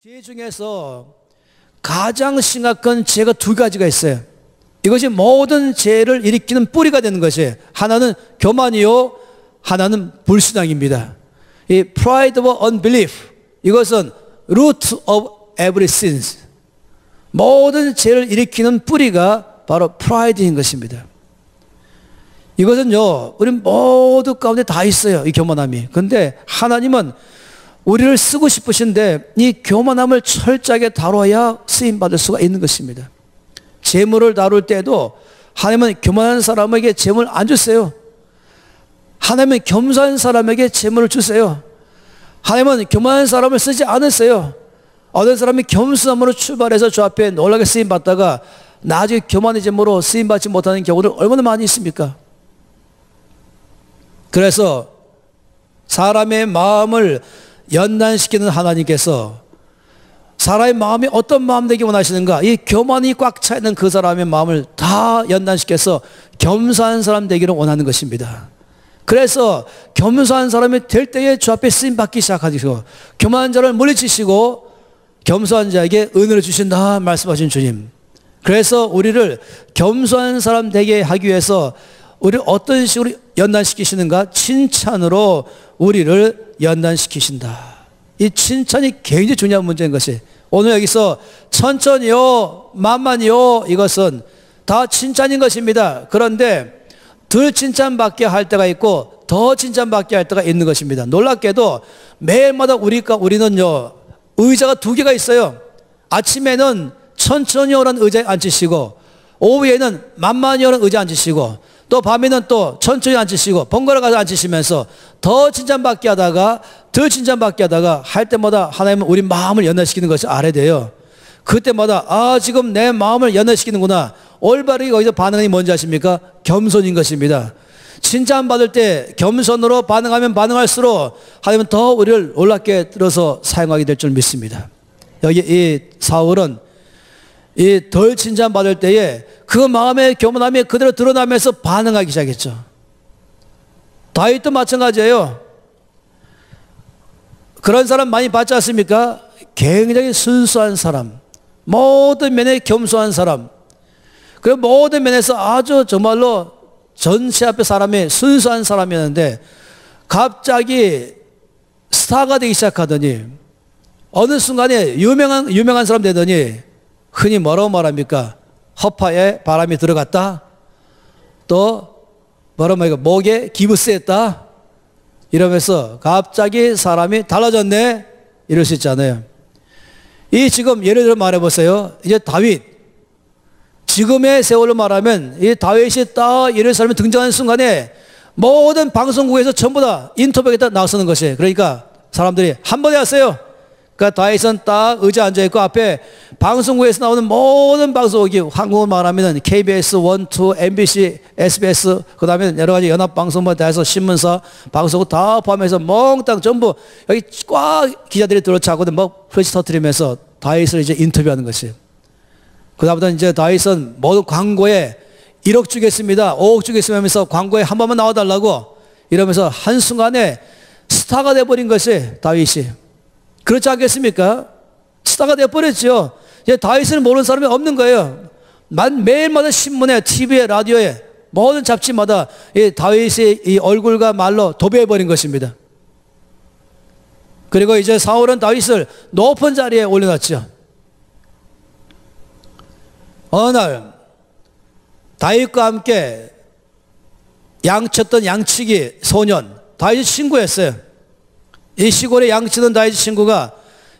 죄 중에서 가장 심각한 죄가 두 가지가 있어요. 이것이 모든 죄를 일으키는 뿌리가 되는 것이 하나는 교만이요, 하나는 불신앙입니다. 이 pride of unbelief, 이것은 root of every sin. 모든 죄를 일으키는 뿌리가 바로 pride인 것입니다. 이것은요, 우리 모두 가운데 다 있어요, 이 교만함이. 그런데 하나님은 우리를 쓰고 싶으신데 이 교만함을 철저하게 다뤄야 쓰임받을 수가 있는 것입니다. 재물을 다룰 때도 하나님은 교만한 사람에게 재물 안 주세요. 하나님은 겸손한 사람에게 재물을 주세요. 하나님은 교만한 사람을 쓰지 않으세요. 어떤 사람이 겸손함으로 출발해서 주 앞에 놀라게 쓰임받다가 나중에 교만해짐으로 쓰임받지 못하는 경우들 얼마나 많이 있습니까? 그래서 사람의 마음을 연단시키는 하나님께서 사람의 마음이 어떤 마음 되기 원하시는가? 이 교만이 꽉 차 있는 그 사람의 마음을 다 연단시켜서 겸손한 사람 되기를 원하는 것입니다. 그래서 겸손한 사람이 될 때에 주 앞에 쓰임받기 시작하시고 교만한 자를 물리치시고 겸손한 자에게 은혜를 주신다 말씀하신 주님. 그래서 우리를 겸손한 사람 되게 하기 위해서 우리를 어떤 식으로 연단시키시는가? 칭찬으로 우리를 연단시키신다. 이 칭찬이 굉장히 중요한 문제인 것이 오늘 여기서 천천히요, 만만히요, 이것은 다 칭찬인 것입니다. 그런데 덜 칭찬받게 할 때가 있고 더 칭찬받게 할 때가 있는 것입니다. 놀랍게도 매일마다 우리는요, 의자가 두 개가 있어요. 아침에는 천천히요라는 의자에 앉으시고 오후에는 만만히요라는 의자에 앉으시고 또 밤에는 또 천천히 앉으시고 번갈아 가서 앉으시면서 더 칭찬받게 하다가 덜 칭찬받게 하다가 할 때마다 하나님은 우리 마음을 연단시키는 것을 알아야 돼요. 그때마다 지금 내 마음을 연단시키는구나. 올바르게 거기서 반응이 뭔지 아십니까? 겸손인 것입니다. 칭찬받을 때 겸손으로 반응하면 반응할수록 하나님은 더 우리를 놀랍게 들어서 사용하게 될 줄 믿습니다. 여기 이 사울은 이 덜 칭찬받을 때에 그 마음의 교만함이 그대로 드러나면서 반응하기 시작했죠. 다윗도 마찬가지예요. 그런 사람 많이 봤지 않습니까? 굉장히 순수한 사람, 모든 면에 겸손한 사람, 그 모든 면에서 아주 정말로 전체 앞에 사람이 순수한 사람이었는데 갑자기 스타가 되기 시작하더니 어느 순간에 유명한 사람 되더니 흔히 뭐라고 말합니까? 허파에 바람이 들어갔다. 또 뭐라고 말합니까? 목에 기부스했다. 이러면서 갑자기 사람이 달라졌네. 이럴 수 있잖아요. 이 지금 예를 들어 말해보세요. 이제 다윗, 지금의 세월로 말하면 이 다윗이 딱 예루살렘에 등장하는 순간에 모든 방송국에서 전부 다 인터뷰에 나서는 것이에요. 그러니까 사람들이 한 번에 하세요. 그러니까 다윗은 딱 의자에 앉아있고 앞에 방송국에서 나오는 모든 방송국이 한국어 말하면 KBS, 1, 2, MBC, SBS, 그 다음에 여러 가지 연합방송부터 해서 신문사, 방송국 다 포함해서 몽땅 전부 여기 꽉 기자들이 들어차거든. 뭐 프레시 터뜨리면서 다윗을 이제 인터뷰하는 것이에요. 그 다음부터 이제 다윗은 모든 광고에 1억 주겠습니다, 5억 주겠습니다 하면서 광고에 한 번만 나와달라고 이러면서 한순간에 스타가 돼버린 것이 다윗이. 그렇지 않겠습니까? 스타가 되어버렸죠. 이제 다윗을 모르는 사람이 없는 거예요. 매일마다 신문에, TV에, 라디오에, 모든 잡지마다 이 다윗의 이 얼굴과 말로 도배해버린 것입니다. 그리고 이제 사울은 다윗을 높은 자리에 올려놨죠. 어느 날 다윗과 함께 양쳤던 양치기 소년, 다윗의 친구였어요. 이 시골에 양치던 다윗 친구가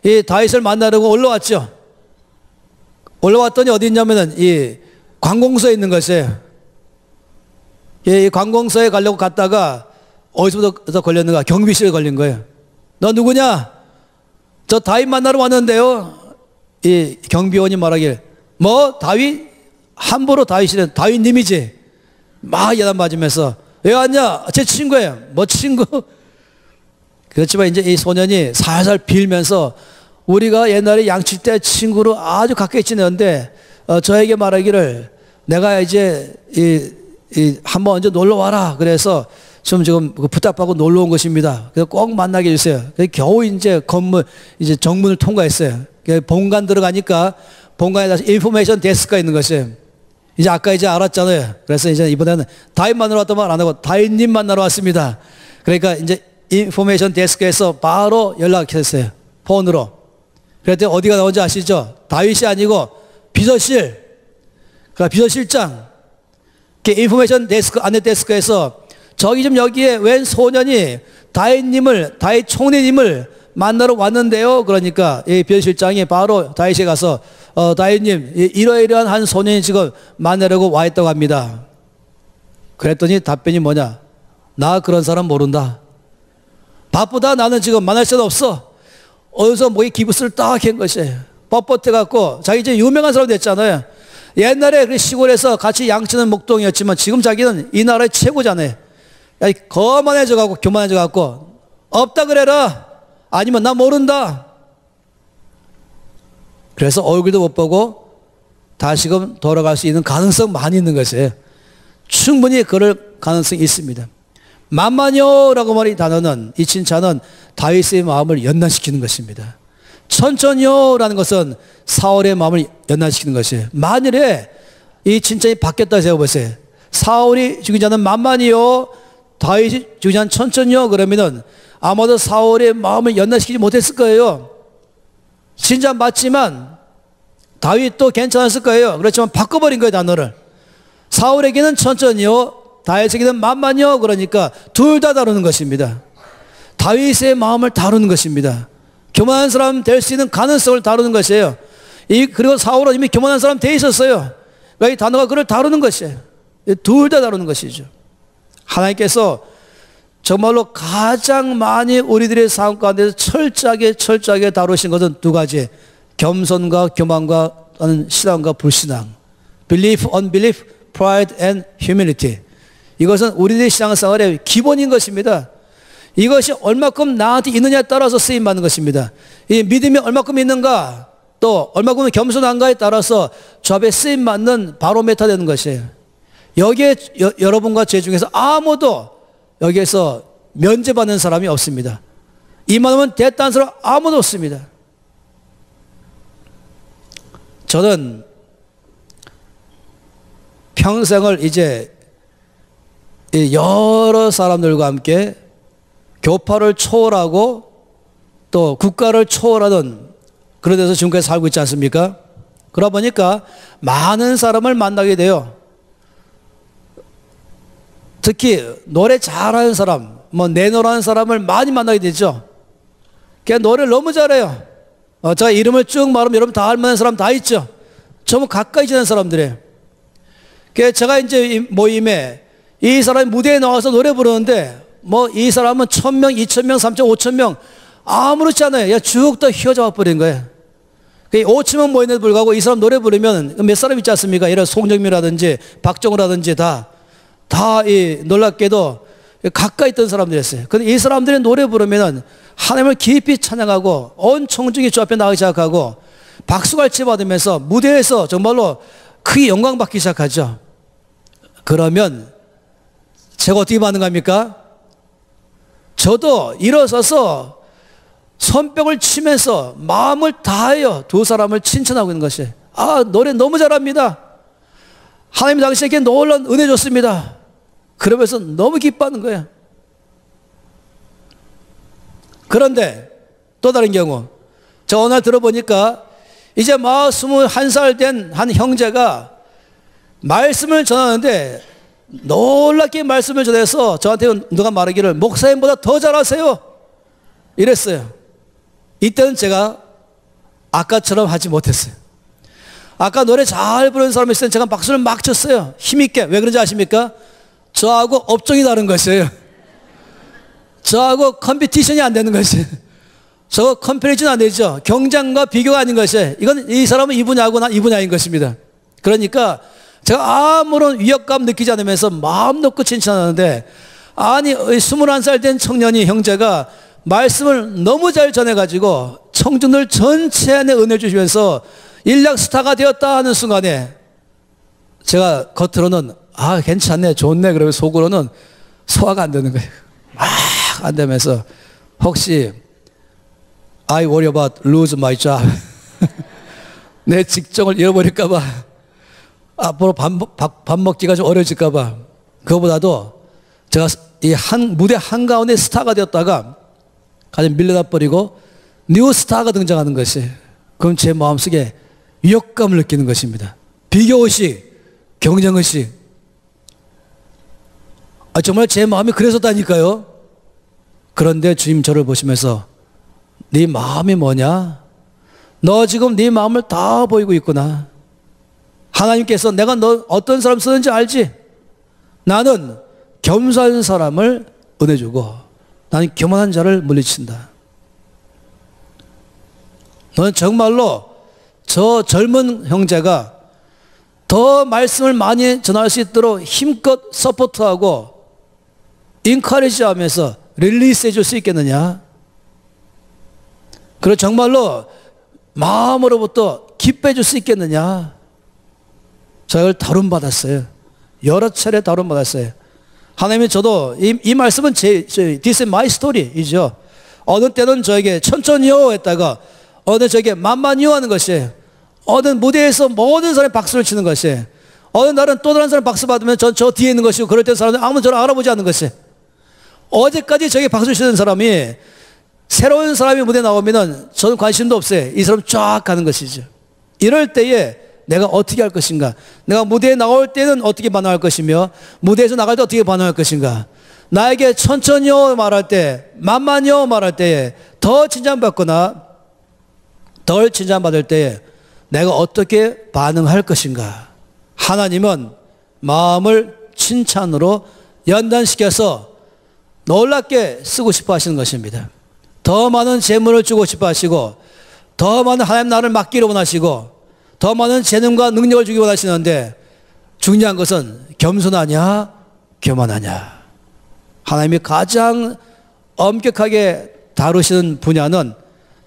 이 다윗을 만나려고 올라왔죠. 올라왔더니 어디 있냐면은 이 관공서에 있는 것이에요. 이 관공서에 가려고 갔다가 어디서부터 걸렸는가? 경비실에 걸린 거예요. 너 누구냐? 저 다윗 만나러 왔는데요. 이 경비원이 말하길, 뭐 다윗? 함부로 다윗이래. 다윗님이지. 막 야단 맞으면서 왜 왔냐? 제 친구예요. 뭐 친구? 그렇지만 이제 이 소년이 살살 빌면서 우리가 옛날에 양칠 때 친구로 아주 가까이 지냈는데 저에게 말하기를 내가 이제 한번 언제 놀러 와라. 그래서 지금 부탁받고 놀러 온 것입니다. 그래서 꼭 만나게 해주세요. 그래서 겨우 이제 이제 정문을 통과했어요. 본관 들어가니까 본관에 인포메이션 데스크가 있는 것이에요. 이제 아까 이제 알았잖아요. 그래서 이제 이번에는 다인 만나러 왔단 말 안 하고 다인님 만나러 왔습니다. 그러니까 이제 인포메이션 데스크에서 바로 연락했어요. 폰으로. 그랬더니 어디가 나온지 아시죠? 다윗이 아니고 비서실. 그러니까 비서실장. 인포메이션 데스크, 안내 데스크에서 저기 좀 여기에 웬 소년이 다윗 총리님을 만나러 왔는데요. 그러니까 이 비서실장이 바로 다윗에 가서 다윗님 이러이러한 한 소년이 지금 만나려고 와 있다고 합니다. 그랬더니 답변이 뭐냐? 나 그런 사람 모른다. 바쁘다. 나는 지금 만날 시간 없어. 어디서 뭐이 기부스를 딱 한 것이에요. 뻣뻣해갖고 자기 이제 유명한 사람 됐잖아요. 옛날에 그 시골에서 같이 양치는 목동이었지만 지금 자기는 이 나라의 최고잖아요. 야, 거만해져갖고 교만해져갖고 없다 그래라. 아니면 나 모른다. 그래서 얼굴도 못 보고 다시금 돌아갈 수 있는 가능성 많이 있는 것이에요. 충분히 그럴 가능성이 있습니다. 만만요라고 말이 단어는 이 칭찬은 다윗의 마음을 연단시키는 것입니다. 천천히요라는 것은 사울의 마음을 연단시키는 것이에요. 만일에 이 칭찬이 바뀌었다 생각해보세요. 사울이 죽이지 않은 만만히요, 다윗이 죽이지 않은 천천히요 그러면은 아마도 사울의 마음을 연단시키지 못했을 거예요. 진짜 맞지만 다윗도 괜찮았을 거예요. 그렇지만 바꿔버린 거예요, 단어를. 사울에게는 천천히요, 다윗에게는 만만히요. 그러니까 둘 다 다루는 것입니다. 다윗의 마음을 다루는 것입니다. 교만한 사람 될 수 있는 가능성을 다루는 것이에요. 그리고 사울은 이미 교만한 사람 돼 있었어요. 그러니까 이 단어가 그를 다루는 것이에요. 둘 다 다루는 것이죠. 하나님께서 정말로 가장 많이 우리들의 삶 가운데서 철저하게 다루신 것은 두 가지. 겸손과 교만과 신앙과 불신앙. Belief, unbelief, pride and humility. 이것은 우리들의 신앙생활의 기본인 것입니다. 이것이 얼마큼 나한테 있느냐에 따라서 쓰임받는 것입니다. 이 믿음이 얼마큼 있는가, 또 얼마큼 겸손한가에 따라서 저 앞에 쓰임받는 바로메타 되는 것이에요. 여기에 여러분과 제 중에서 아무도 여기에서 면제받는 사람이 없습니다. 이만하면 됐다는 사람 아무도 없습니다. 저는 평생을 이제 여러 사람들과 함께 교파를 초월하고 또 국가를 초월하는 그런 데서 지금까지 살고 있지 않습니까? 그러다 보니까 많은 사람을 만나게 돼요. 특히 노래 잘하는 사람, 내노라는 사람을 많이 만나게 되죠. 그냥 노래를 너무 잘해요. 제가 이름을 쭉 말하면 여러분 다 알만한 사람 다 있죠. 전부 가까이 지낸 사람들이에요. 그래서 제가 이제 모임에 이 사람이 무대에 나와서 노래 부르는데 이 사람은 1000명, 2000명, 3000명, 5000명 아무렇지 않아요. 야, 쭉 다 휘어져 버린 거예요. 5천명 모였는데도 불구하고 이 사람 노래 부르면 몇 사람 있지 않습니까? 이런 송정미라든지 박정우라든지 다 놀랍게도 가까이 있던 사람들이었어요. 근데 이 사람들이 노래 부르면 하나님을 깊이 찬양하고 온 청중이 저 앞에 나가기 시작하고 박수갈채 받으면서 무대에서 정말로 크게 영광받기 시작하죠. 그러면 제가 어떻게 받는 겁니까? 저도 일어서서 손뼉을 치면서 마음을 다하여 두 사람을 칭찬하고 있는 것이에요. 아, 노래 너무 잘합니다. 하나님 당신에게 놀라운 은혜 줬습니다. 그러면서 너무 기뻐하는 거예요. 그런데 또 다른 경우, 저 어느 날 들어보니까 이제 21살 된 한 형제가 말씀을 전하는데 놀랍게 말씀을 전해서 저한테 누가 말하기를 목사님보다 더 잘하세요 이랬어요. 이때는 제가 아까처럼 하지 못했어요. 아까 노래 잘 부르는 사람이 있을 때 제가 박수를 막 쳤어요. 힘있게. 왜 그런지 아십니까? 저하고 업종이 다른 것이에요. 저하고 컴피티션이 안 되는 것이에요. 저 컴패리즌 안 되죠. 경쟁과 비교가 아닌 것이에요. 이건 이 사람은 이 분야고 난 이 분야인 것입니다. 그러니까 제가 아무런 위협감 느끼지 않으면서 마음 놓고 칭찬하는데, 아니 21살 된 청년이 형제가 말씀을 너무 잘 전해가지고 청중들 전체에 은혜를 주시면서 일약 스타가 되었다 하는 순간에 제가 겉으로는 아 괜찮네 좋네, 그러면 속으로는 소화가 안 되는 거예요. 막 안 되면서 혹시 I worry about lose my job. 내 직종을 잃어버릴까 봐. 앞으로 밥 먹기가 좀 어려질까 봐. 그거보다도 제가 무대 한가운데 스타가 되었다가 가장 밀려나 버리고 뉴 스타가 등장하는 것이, 그럼 제 마음속에 위협감을 느끼는 것입니다. 비교의식, 경쟁의식. 정말 제 마음이 그랬었다니까요. 그런데 주님 저를 보시면서 네 마음이 뭐냐? 너 지금 네 마음을 다 보이고 있구나. 하나님께서 내가 너 어떤 사람 쓰는지 알지? 나는 겸손한 사람을 은혜 주고 나는 교만한 자를 물리친다. 너는 정말로 저 젊은 형제가 더 말씀을 많이 전할 수 있도록 힘껏 서포트하고 인커리지하면서 릴리스 해줄 수 있겠느냐? 그리고 정말로 마음으로부터 기뻐해 줄 수 있겠느냐? 저를 다룬받았어요. 여러 차례 다룬받았어요. 하나님이 저도 이 말씀은 This is my story이죠. 어느 때는 저에게 천천히요 했다가 어느 저에게 만만히요 하는 것이에요. 어느 무대에서 모든 사람이 박수를 치는 것이에요. 어느 날은 또 다른 사람 박수 받으면 저 뒤에 있는 것이고, 그럴 때 사람들이 아무도 저를 알아보지 않는 것이에요. 어제까지 저에게 박수 치는 사람이 새로운 사람이 무대에 나오면은 저는 관심도 없어요. 이 사람 쫙 가는 것이죠. 이럴 때에 내가 어떻게 할 것인가? 내가 무대에 나올 때는 어떻게 반응할 것이며, 무대에서 나갈 때 어떻게 반응할 것인가? 나에게 천천히요 말할 때, 만만히요 말할 때에 더 칭찬받거나 덜 칭찬받을 때에 내가 어떻게 반응할 것인가? 하나님은 마음을 칭찬으로 연단시켜서 놀랍게 쓰고 싶어 하시는 것입니다. 더 많은 재물을 주고 싶어 하시고, 더 많은 하나님 나라를 맡기를 원하시고, 더 많은 재능과 능력을 주기 원하시는데, 중요한 것은 겸손하냐 교만하냐. 하나님이 가장 엄격하게 다루시는 분야는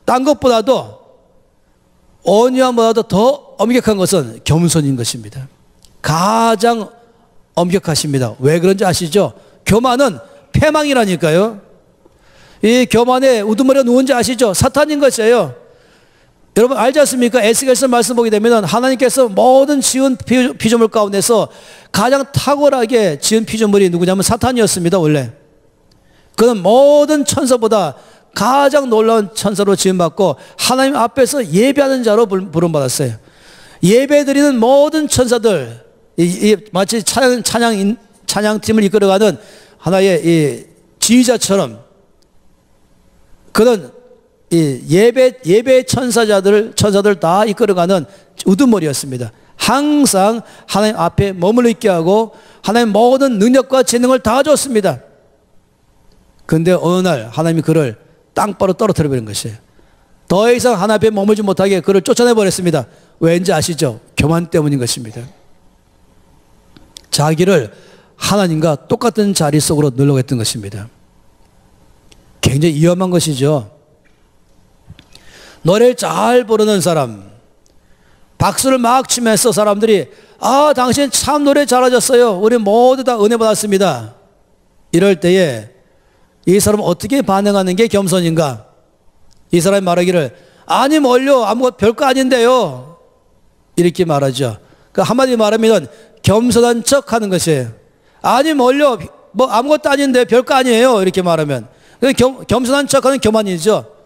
딴 것보다도, 온유함보다도 더 엄격한 것은 겸손인 것입니다. 가장 엄격하십니다. 왜 그런지 아시죠? 교만은 패망이라니까요. 이 교만에 우두머리가 누군지 아시죠? 사탄인 것이에요. 여러분 알지 않습니까? 에스겔서 말씀 보게 되면 하나님께서 모든 지은 피조물 가운데서 가장 탁월하게 지은 피조물이 누구냐면 사탄이었습니다. 원래 그는 모든 천사보다 가장 놀라운 천사로 지음받고 하나님 앞에서 예배하는 자로 부름받았어요. 예배드리는 모든 천사들, 마치 찬양팀을 이끌어가는 하나의 이 지휘자처럼 그는 이 예배 천사들 다 이끌어가는 우두머리였습니다. 항상 하나님 앞에 머물러 있게 하고 하나님 모든 능력과 재능을 다 줬습니다. 그런데 어느 날 하나님이 그를 땅바로 떨어뜨려 버린 것이에요. 더 이상 하나님 앞에 머물지 못하게 그를 쫓아내 버렸습니다. 왠지 아시죠? 교만 때문인 것입니다. 자기를 하나님과 똑같은 자리 속으로 넣으려고 했던 것입니다. 굉장히 위험한 것이죠. 노래를 잘 부르는 사람, 박수를 막 치면서 사람들이 당신 참 노래 잘하셨어요. 우리 모두 다 은혜 받았습니다. 이럴 때에 이 사람은 어떻게 반응하는 게 겸손인가? 이 사람이 말하기를 아니 뭘요? 아무것도 별거 아닌데요. 이렇게 말하죠. 그 한마디 말하면 겸손한 척 하는 것이에요. 아니 뭘요? 뭐 아무것도 아닌데 별거 아니에요. 이렇게 말하면 겸손한 척하는 교만이죠.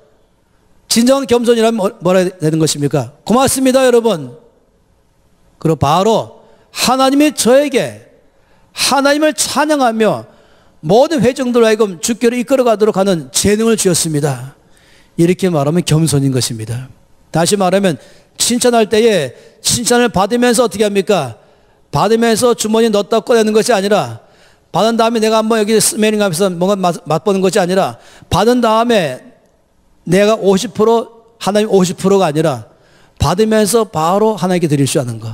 진정한 겸손이라면 뭐라 해야 되는 것입니까? 고맙습니다 여러분. 그리고 바로 하나님이 저에게 하나님을 찬양하며 모든 회중들로 하여금 주께로 이끌어가도록 하는 재능을 주었습니다. 이렇게 말하면 겸손인 것입니다. 다시 말하면 칭찬할 때에 칭찬을 받으면서 어떻게 합니까? 받으면서 주머니에 넣었다 꺼내는 것이 아니라, 받은 다음에 내가 한번 여기 스멜링 하면서 뭔가 맛보는 것이 아니라, 받은 다음에 내가 50% 하나님 50%가 아니라 받으면서 바로 하나님께 드릴 수 있는 것.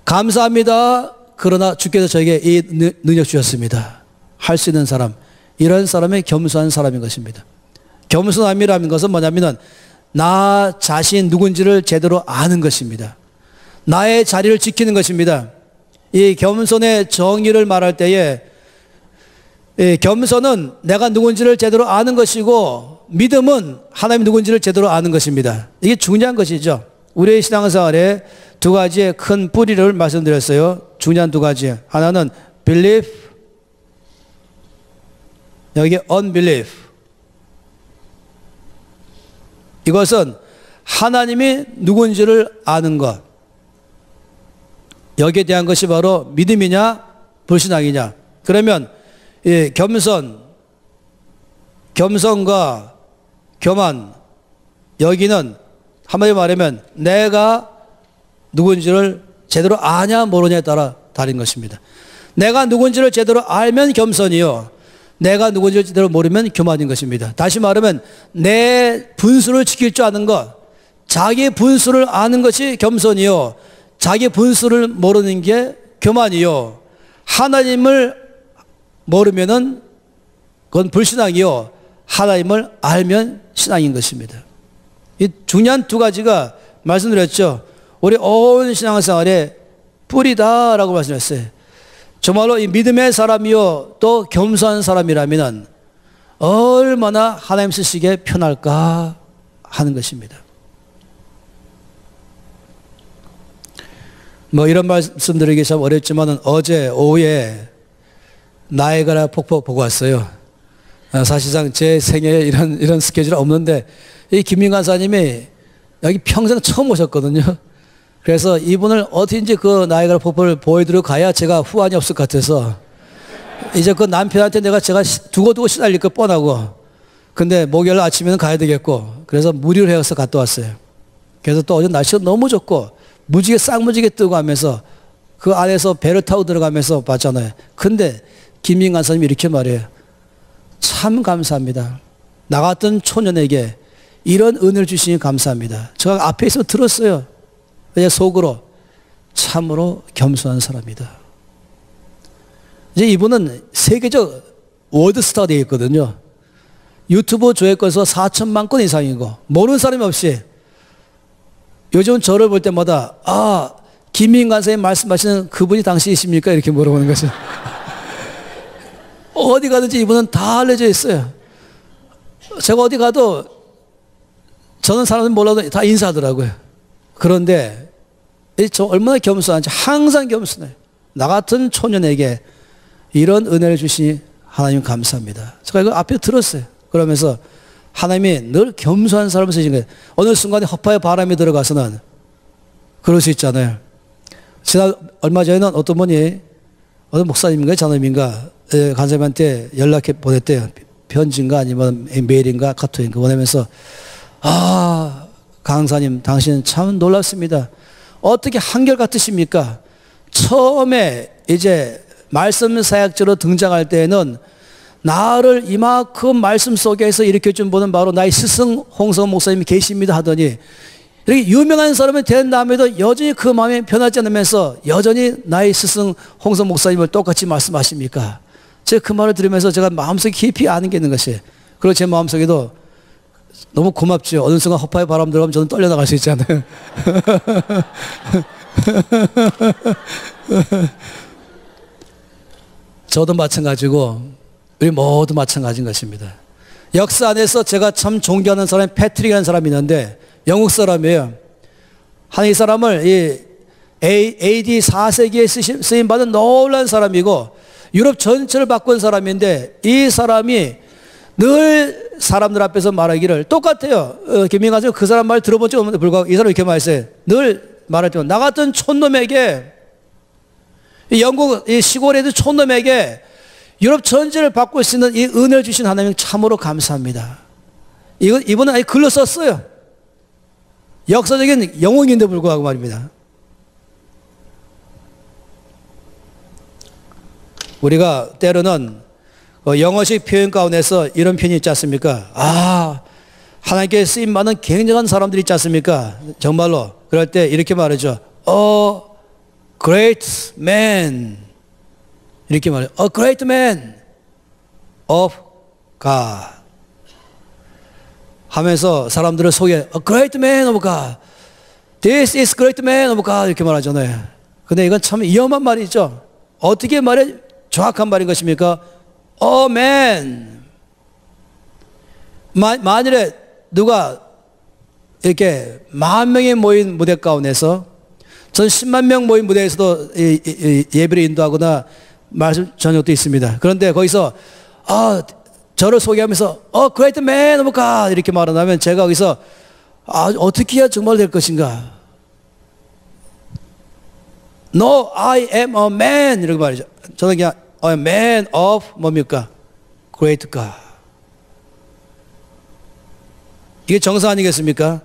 감사합니다. 그러나 주께서 저에게 이 능력 주셨습니다. 할 수 있는 사람, 이런 사람이 겸손한 사람인 것입니다. 겸손함이라는 것은 뭐냐면 나 자신 누군지를 제대로 아는 것입니다. 나의 자리를 지키는 것입니다. 이 겸손의 정의를 말할 때에 겸손은 내가 누군지를 제대로 아는 것이고 믿음은 하나님이 누군지를 제대로 아는 것입니다. 이게 중요한 것이죠. 우리의 신앙생활에 두 가지의 큰 뿌리를 말씀드렸어요. 중요한 두 가지. 하나는 belief, 여기 unbelief. 이것은 하나님이 누군지를 아는 것. 여기에 대한 것이 바로 믿음이냐 불신앙이냐. 그러면 겸손과 교만, 여기는 한마디로 말하면 내가 누군지를 제대로 아냐 모르냐에 따라 다른 것입니다. 내가 누군지를 제대로 알면 겸손이요, 내가 누군지를 제대로 모르면 교만인 것입니다. 다시 말하면 내 분수를 지킬 줄 아는 것, 자기 분수를 아는 것이 겸손이요, 자기 분수를 모르는 게 교만이요, 하나님을 모르면은 그건 불신앙이요, 하나님을 알면 신앙인 것입니다. 이 중요한 두 가지가 말씀드렸죠. 우리 온 신앙생활의 뿌리다라고 말씀했어요. 정말로 이 믿음의 사람이요 또 겸손한 사람이라면 얼마나 하나님 쓰시기에 편할까 하는 것입니다. 뭐 이런 말씀 드리기 참 어렵지만 어제 오후에 나이아가라 폭포 보고 왔어요. 사실상 제 생애에 이런 스케줄이 없는데 이 김민 간사님이 여기 평생 처음 오셨거든요. 그래서 이분을 어떻게든지 그 나이아가라 폭포를 보여드려 가야 제가 후환이 없을 것 같아서 이제 그 남편한테 제가 두고두고 시달릴 거 뻔하고, 근데 목요일 아침에는 가야 되겠고 그래서 무리를 해서 갔다 왔어요. 그래서 또 어제 날씨가 너무 좋고 무지개 쌍무지개 뜨고 하면서 그 안에서 배를 타고 들어가면서 봤잖아요. 근데 김민 간사님이 이렇게 말해요. 참 감사합니다. 나 같은 초년에게 이런 은혜를 주시니 감사합니다. 제가 앞에 있어서 들었어요. 내 속으로 참으로 겸손한 사람이다. 이제 이분은 세계적 월드스타가 되어 있거든요. 유튜브 조회건수 4천만 건 이상이고 모르는 사람이 없이 요즘 저를 볼 때마다 김민 간사님 말씀하시는 그분이 당신이십니까? 이렇게 물어보는 거죠. 어디 가든지 이분은 다 알려져 있어요. 제가 어디 가도 저는 사람들 몰라도 다 인사하더라고요. 그런데 저 얼마나 겸손한지 항상 겸손해요. 나 같은 초년에게 이런 은혜를 주시니 하나님 감사합니다. 제가 이거 앞에 들었어요. 그러면서 하나님이 늘 겸손한 사람을 쓰신 거예요. 어느 순간에 허파에 바람이 들어가서는 그럴 수 있잖아요. 얼마 전에는 어떤 분이 어떤 목사님인가 장로님인가 간사님한테 연락해 보냈대요. 편지인가 아니면 메일인가 카톡인가 보내면서 강사님 당신은 참 놀랍습니다. 어떻게 한결같으십니까? 처음에 이제 말씀 사역자로 등장할 때에는 나를 이만큼 말씀 속에서 일으켜준 분은 바로 나의 스승 홍성 목사님이 계십니다 하더니 이렇게 유명한 사람이 된 다음에도 여전히 그 마음이 변하지 않으면서 여전히 나의 스승 홍성 목사님을 똑같이 말씀하십니까? 제가 그 말을 들으면서 제가 마음속에 깊이 아는 게 있는 것이에요. 그리고 제 마음속에도 너무 고맙죠. 어느 순간 허파에 바람 들어가면 저는 떨려나갈 수 있잖아요. 저도 마찬가지고 우리 모두 마찬가지인 것입니다. 역사 안에서 제가 참 존경하는 사람이 패트릭이라는 사람이 있는데 영국 사람이에요. 이 사람을 AD 4세기에 쓰임받은 놀라운 사람이고 유럽 전체를 바꾼 사람인데 이 사람이 늘 사람들 앞에서 말하기를 똑같아요. 김민가 선생님 그 사람 말 들어본 적 없는데 불구하고 이 사람이 이렇게 말했어요. 늘 말할 때마다 나 같은 촌놈에게 영국 이 시골에도 촌놈에게 유럽 전체를 바꿀 수 있는 이 은혜를 주신 하나님 참으로 감사합니다. 이분은 아예 글로 썼어요. 역사적인 영웅인데 불구하고 말입니다. 우리가 때로는 영어식 표현 가운데서 이런 표현이 있지 않습니까? 하나님께 쓰임받는 굉장한 사람들이 있지 않습니까? 정말로 그럴 때 이렇게 말하죠. great man 이렇게 말해요. A great man of God 하면서 사람들을 소개 A great man of God This is great man of God 이렇게 말하잖아요. 근데 이건 참 위험한 말이죠. 어떻게 말해 정확한 말인 것입니까? 아멘. 만일에 누가 이렇게 10,000명이 모인 무대 가운데서 전 10만 명 모인 무대에서도 예배를 인도하거나 말씀 전역도 있습니다. 그런데 거기서 저를 소개하면서 great man of God 이렇게 말한다면 제가 거기서 어떻게 해야 정말 될 것인가? No, I am a man 이렇게 말이죠. 저는 그냥 a man of 뭡니까? Great God. 이게 정사 아니겠습니까?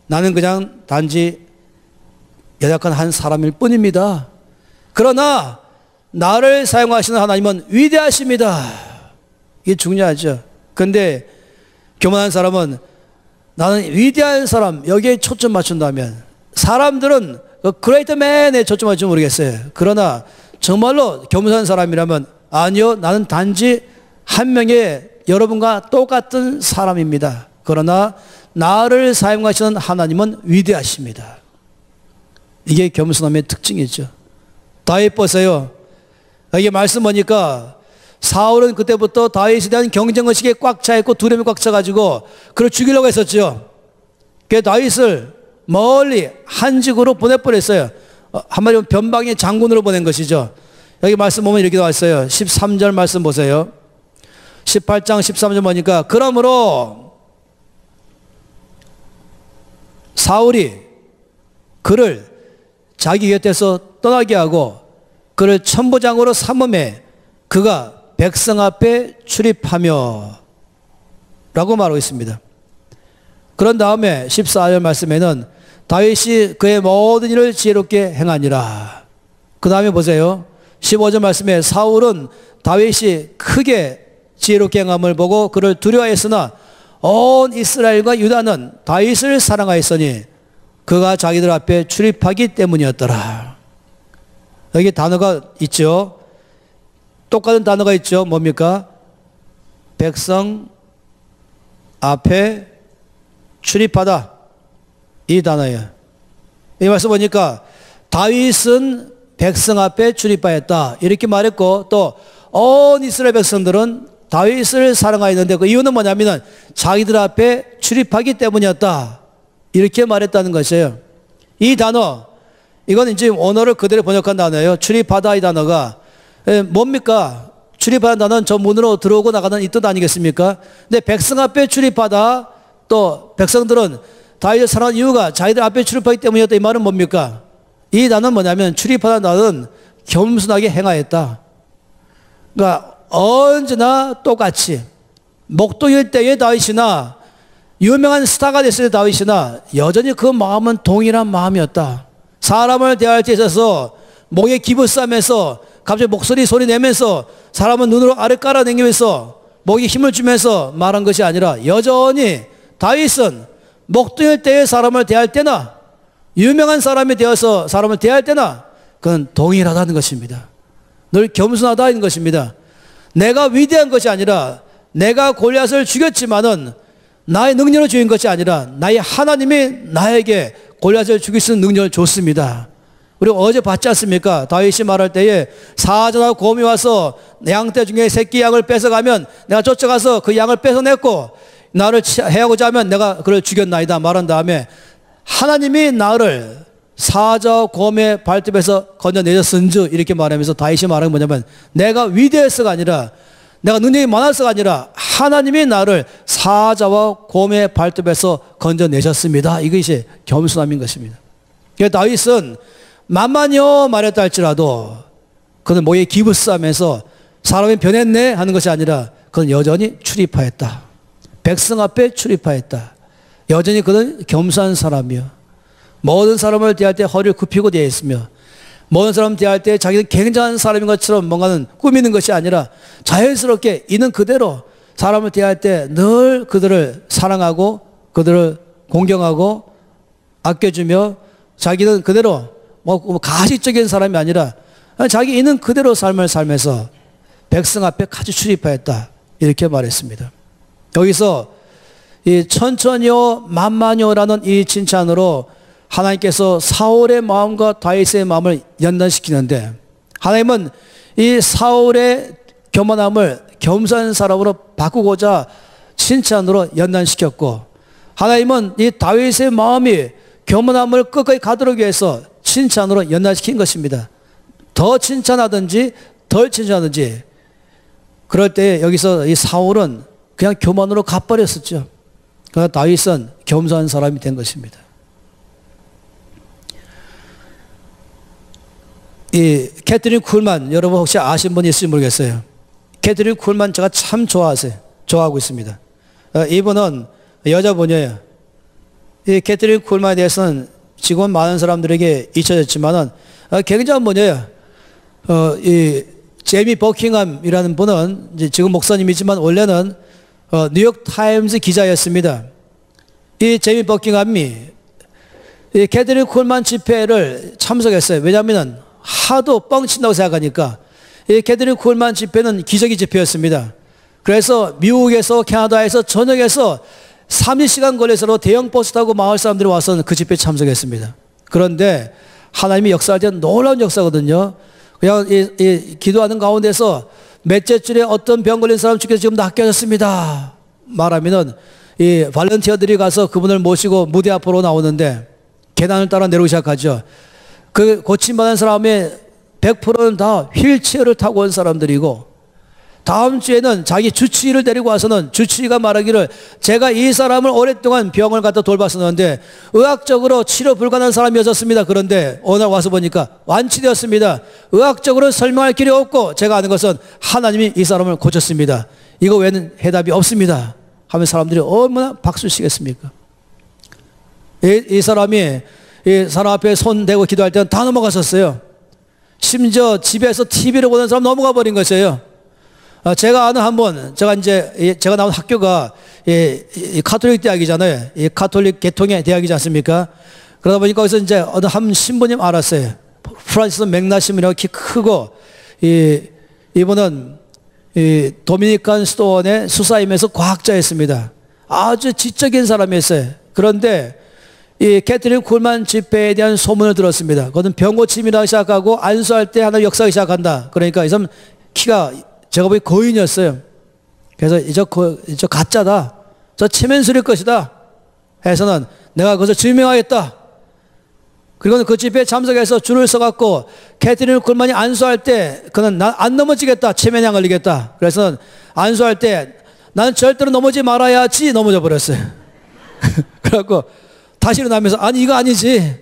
나는 그냥 단지 연약한 한 사람일 뿐입니다. 그러나 나를 사용하시는 하나님은 위대하십니다. 이게 중요하죠. 근데 교만한 사람은 나는 위대한 사람 여기에 초점 맞춘다면 사람들은 그 great man에 초점 맞추면 모르겠어요. 그러나 정말로 겸손한 사람이라면 아니요, 나는 단지 한 명의 여러분과 똑같은 사람입니다. 그러나 나를 사용하시는 하나님은 위대하십니다. 이게 겸손함의 특징이죠. 다윗 보세요. 이게 말씀 보니까 사울은 그때부터 다윗에 대한 경쟁의식에 꽉 차있고 두려움이 꽉 차가지고 그를 죽이려고 했었죠. 그래서 다윗을 멀리 한직으로 보내버렸어요. 한마디로 변방의 장군으로 보낸 것이죠. 여기 말씀 보면 이렇게 나와 있어요. 13절 말씀 보세요. 18장 13절 보니까 그러므로 사울이 그를 자기 곁에서 떠나게 하고 그를 천부장으로 삼음에 그가 백성 앞에 출입하며 라고 말하고 있습니다. 그런 다음에 14절 말씀에는 다윗이 그의 모든 일을 지혜롭게 행하니라. 그 다음에 보세요. 15절 말씀에 사울은 다윗이 크게 지혜롭게 행함을 보고 그를 두려워했으나 온 이스라엘과 유다는 다윗을 사랑하였으니 그가 자기들 앞에 출입하기 때문이었더라. 여기 단어가 있죠. 똑같은 단어가 있죠. 뭡니까? 백성 앞에 출입하다. 이 단어예요. 이 말씀 보니까 다윗은 백성 앞에 출입하였다. 이렇게 말했고 또 온 이스라엘 백성들은 다윗을 사랑하였는데 그 이유는 뭐냐면 자기들 앞에 출입하기 때문이었다. 이렇게 말했다는 것이에요. 이 단어, 이건 이제 언어를 그대로 번역한 단어예요. 출입하다 이 단어가 뭡니까? 출입하는 단어는 저 문으로 들어오고 나가는 이 뜻 아니겠습니까? 근데 백성 앞에 출입하다, 또 백성들은 다윗을 사랑하는 이유가 자기들 앞에 출입하기 때문이었다. 이 말은 뭡니까? 이 단어는 뭐냐면 출입하다는 단어는 겸손하게 행하였다. 그러니까 언제나 똑같이 목동일 때의 다윗이나 유명한 스타가 됐을 때 다윗이나 여전히 그 마음은 동일한 마음이었다. 사람을 대할 때 있어서 목에 기부 싸면서 갑자기 목소리 소리 내면서 사람은 눈으로 아래 깔아당기면서 목에 힘을 주면서 말한 것이 아니라 여전히 다윗은 목동일 때의 사람을 대할 때나 유명한 사람이 되어서 사람을 대할 때나 그건 동일하다는 것입니다. 늘 겸손하다는 것입니다. 내가 위대한 것이 아니라 내가 골리앗을 죽였지만은 나의 능력으로 죽인 것이 아니라 나의 하나님이 나에게 골리앗을 죽일 수 있는 능력을 줬습니다. 우리가 어제 봤지 않습니까? 다윗이 말할 때에 사자나 곰이 와서 양떼 중에 새끼 양을 뺏어가면 내가 쫓아가서 그 양을 뺏어냈고 나를 해하고자 하면 내가 그를 죽였나이다 말한 다음에 하나님이 나를 사자와 곰의 발톱에서 건져내셨은즉 이렇게 말하면서 다윗이 말하는 게 뭐냐면 내가 위대해서가 아니라 내가 능력이 많아서가 아니라 하나님이 나를 사자와 곰의 발톱에서 건져내셨습니다. 이것이 겸손함인 것입니다. 그래서 다윗은 만만히요 말했다 할지라도 그는 목에 기부 싸면서 사람이 변했네 하는 것이 아니라 그는 여전히 출입하였다. 백성 앞에 출입하였다. 여전히 그는 겸손한 사람이요. 모든 사람을 대할 때 허리를 굽히고 대해 있으며 모든 사람 대할 때 자기는 굉장한 사람인 것처럼 뭔가는 꾸미는 것이 아니라 자연스럽게 있는 그대로 사람을 대할 때 늘 그들을 사랑하고 그들을 공경하고 아껴주며 자기는 그대로 뭐 가식적인 사람이 아니라 자기 있는 그대로 삶을 살면서 백성 앞에 같이 출입하였다. 이렇게 말했습니다. 여기서 이 천천히요 만만히요라는 이 칭찬으로 하나님께서 사울의 마음과 다윗의 마음을 연단시키는데 하나님은 이 사울의 교만함을 겸손한 사람으로 바꾸고자 칭찬으로 연단시켰고, 하나님은 이 다윗의 마음이 교만함을 끝까지 가도록 위해서 칭찬으로 연단시킨 것입니다. 더 칭찬하든지 덜 칭찬하든지. 그럴 때 여기서 이 사울은 그냥 교만으로 가버렸었죠. 그러나 다윗은 겸손한 사람이 된 것입니다. 이 캐트린 쿨만, 여러분 혹시 아신 분 있을지 모르겠어요. 캐트린 쿨만 제가 참 좋아하고 있습니다. 이분은 여자분이에요. 이 캐트린 쿨만에 대해서는 지금 많은 사람들에게 잊혀졌지만은 굉장한 분이에요. 이 제이미 버킹함이라는 분은 이제 지금 목사님이지만 원래는 뉴욕 타임즈 기자였습니다. 이 제이미 버킹함이 이 캐트린 쿨만 집회를 참석했어요. 왜냐하면 하도 뻥친다고 생각하니까. 이 캐트린 쿨만 집회는 기적의 집회였습니다. 그래서 미국에서 캐나다에서 전역에서 30시간 걸려서 대형 버스 타고 마을 사람들이 와서 그 집회에 참석했습니다. 그런데 하나님이 역사할 때는 놀라운 역사거든요. 그냥 기도하는 가운데서 몇째 줄에 어떤 병 걸린 사람 중에서 지금 낫게졌습니다 말하면은 이 발런티어들이 가서 그분을 모시고 무대 앞으로 나오는데 계단을 따라 내려오기 시작하죠. 그 고침받은 사람의 100%는 다 휠체어를 타고 온 사람들이고, 다음 주에는 자기 주치의를 데리고 와서는 주치의가 말하기를 제가 이 사람을 오랫동안 병을 갖다 돌봤었는데 의학적으로 치료 불가능한 사람이었습니다. 그런데 어느 날 와서 보니까 완치되었습니다. 의학적으로 설명할 길이 없고 제가 아는 것은 하나님이 이 사람을 고쳤습니다. 이거 외에는 해답이 없습니다 하면 사람들이 얼마나 박수 치겠습니까? 이 사람이 이 사람 앞에 손 대고 기도할 때는 다 넘어갔었어요. 심지어 집에서 TV를 보는 사람 넘어가 버린 것이에요. 제가 아는 제가 나온 학교가 카톨릭 대학이잖아요. 카톨릭 계통의 대학이지 않습니까? 그러다 보니까 거기서 이제 어느 한 신부님 알았어요. 프란시스 맥나심이라고 키 크고, 이분은 도미니칸 수도원의 수사임에서 과학자였습니다. 아주 지적인 사람이었어요. 그런데 이 캐트린 쿨만 집회에 대한 소문을 들었습니다. 그것은 병고침이라고 시작하고 안수할 때 하나 역사하기 시작한다. 그러니까 이 사람 키가 제가 보기 거인이었어요. 그래서 저 가짜다, 저 체면술일 것이다 해서는 내가 그것을 증명하겠다. 그리고 그 집회에 참석해서 줄을 서갖고 캐트린 쿨만이 안수할 때 그는 난 안 넘어지겠다, 체면에 안 걸리겠다. 그래서 안수할 때 나는 절대로 넘어지지 말아야지 넘어져 버렸어요. 그래갖고 다시 일어나면서 아니 이거 아니지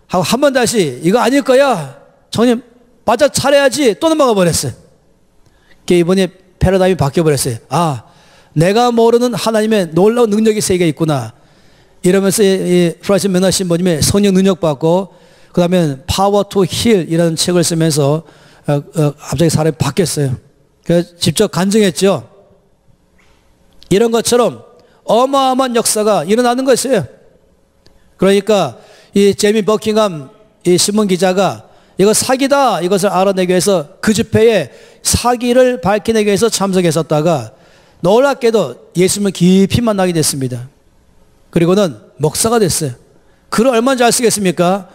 하고 한 번 다시 이거 아닐 거야 정님 맞아 차려야지 또 넘어가 버렸어요. 이번에 패러다임이 바뀌어버렸어요. 아, 내가 모르는 하나님의 놀라운 능력이 세계에 있구나 이러면서 이 프란시스 맥나 신부님의 성령 능력 받고, 그 다음에 파워 투 힐이라는 책을 쓰면서 갑자기 사람이 바뀌었어요. 그래서 직접 간증했죠. 이런 것처럼 어마어마한 역사가 일어나는 것이에요. 그러니까 이 제이미 버킹함 이 신문 기자가 이거 사기다 이것을 알아내기 위해서 그 집회에 사기를 밝혀내기 위해서 참석했었다가 놀랍게도 예수님을 깊이 만나게 됐습니다. 그리고는 목사가 됐어요. 글을 얼마나 잘 쓰겠습니까?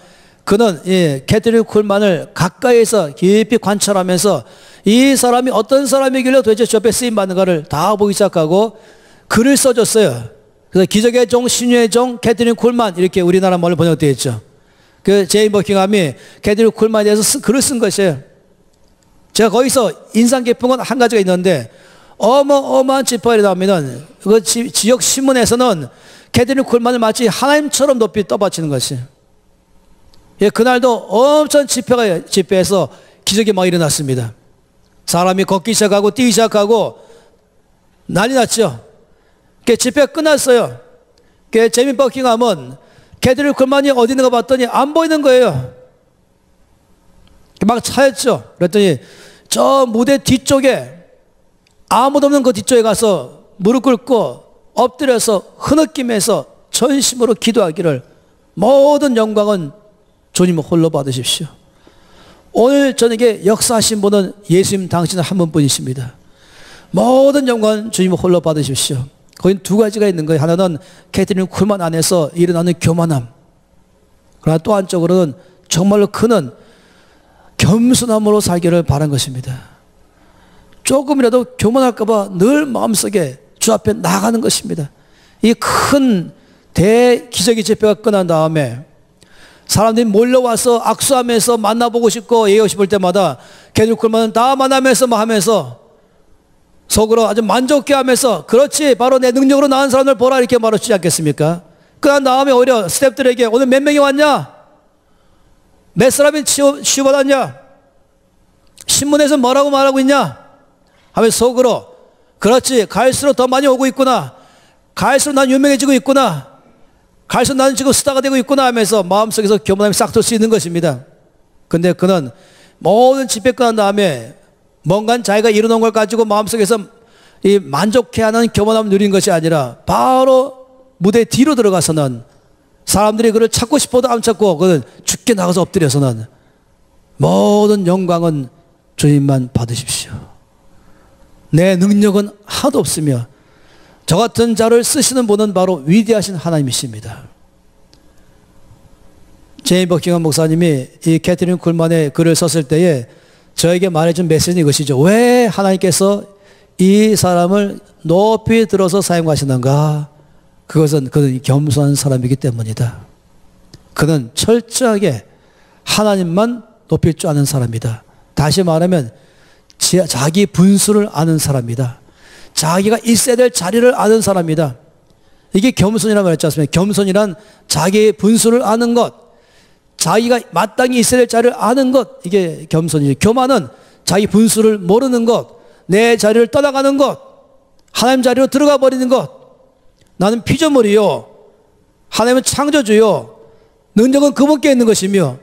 그는 캐트린 쿨만을 가까이에서 깊이 관찰하면서 이 사람이 어떤 사람이길래 도대체 저 앞에 쓰임받는가를 다 보기 시작하고 글을 써줬어요. 그래서 기적의 종, 신유의 종, 캐트린 쿨만 이렇게 우리나라 말로 번역되어 있죠. 그 제이미 버킹함이 캐트린 쿨만에 대해서 글을 쓴 것이에요. 제가 거기서 인상 깊은 건 한 가지가 있는데, 어마어마한 집회가 일어나면은 그 지역 신문에서는 캐트린 쿨만을 마치 하나님처럼 높이 떠받치는 것이에요. 그날도 엄청 집회에서 기적이 막 일어났습니다. 사람이 걷기 시작하고 뛰기 시작하고 난리 났죠. 집회가 끝났어요. 제이미 버킹함은 캐트린 쿨만이 어디 있는가 봤더니 안 보이는 거예요. 막 찾았죠. 그랬더니 저 무대 뒤쪽에, 아무도 없는 그 뒤쪽에 가서 무릎 꿇고 엎드려서 흐느끼면서 전심으로 기도하기를 모든 영광은 주님 홀로 받으십시오. 오늘 저녁에 역사하신 분은 예수님 당신 한 분뿐이십니다. 모든 영광은 주님 홀로 받으십시오. 거긴 두 가지가 있는 거예요. 하나는 캐트린 쿨만 안에서 일어나는 교만함, 그러나 또 한쪽으로는 정말로 그는 겸손함으로 살기를 바란 것입니다. 조금이라도 교만할까 봐 늘 마음속에 주 앞에 나가는 것입니다. 이 큰 대기적인 집회가 끝난 다음에 사람들이 몰려와서 악수하면서 만나보고 싶고 얘기하고 싶을 때마다 개죽굴만 다 만나면서 하면서 속으로 아주 만족해 하면서 그렇지 바로 내 능력으로 나은 사람들 보라 이렇게 말하지 않겠습니까? 끝난 다음에 오히려 스태프들에게 오늘 몇 명이 왔냐? 몇 사람이 치유받았냐? 신문에서 뭐라고 말하고 있냐? 하면서 속으로 그렇지 갈수록 더 많이 오고 있구나. 갈수록 난 유명해지고 있구나. 갈수록 나는 지금 스타가 되고 있구나 하면서 마음속에서 교만함이 싹 돌 수 있는 것입니다. 근데 그는 모든 집회 끝난 다음에 뭔가 자기가 이루는 걸 가지고 마음속에서 이 만족해하는 교만함을 누린 것이 아니라 바로 무대 뒤로 들어가서는 사람들이 그를 찾고 싶어도 안 찾고 그는 죽게 나가서 엎드려서는 모든 영광은 주님만 받으십시오. 내 능력은 하나도 없으며 저 같은 자를 쓰시는 분은 바로 위대하신 하나님이십니다. 제이 버킹엄 목사님이 이 캐트린 쿨만의 글을 썼을 때에 저에게 말해준 메시지는 이것이죠. 왜 하나님께서 이 사람을 높이 들어서 사용하시는가? 그것은 그는 겸손한 사람이기 때문이다. 그는 철저하게 하나님만 높일 줄 아는 사람이다. 다시 말하면 자기 분수를 아는 사람이다. 자기가 있어야 될 자리를 아는 사람이다. 이게 겸손이라고 말했지 않습니까? 겸손이란 자기의 분수를 아는 것, 자기가 마땅히 있어야 될 자리를 아는 것, 이게 겸손이지. 교만은 자기 분수를 모르는 것, 내 자리를 떠나가는 것, 하나님 자리로 들어가 버리는 것. 나는 피조물이요, 하나님은 창조주요, 능력은 그분께 있는 것이며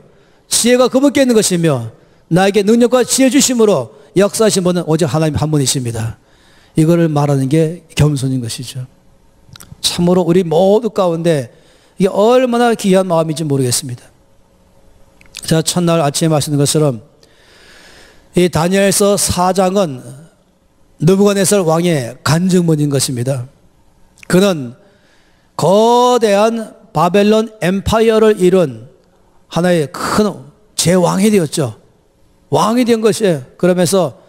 지혜가 그분께 있는 것이며 나에게 능력과 지혜 주심으로 역사하신 분은 오직 하나님 한 분이십니다. 이거를 말하는 게 겸손인 것이죠. 참으로 우리 모두 가운데 이게 얼마나 귀한 마음인지 모르겠습니다. 제가 첫날 아침에 말씀드린 것처럼 이 다니엘서 4장은 느부갓네살 왕의 간증문인 것입니다. 그는 거대한 바벨론 엠파이어를 이룬 하나의 큰 제왕이 되었죠. 왕이 된 것이에요. 그러면서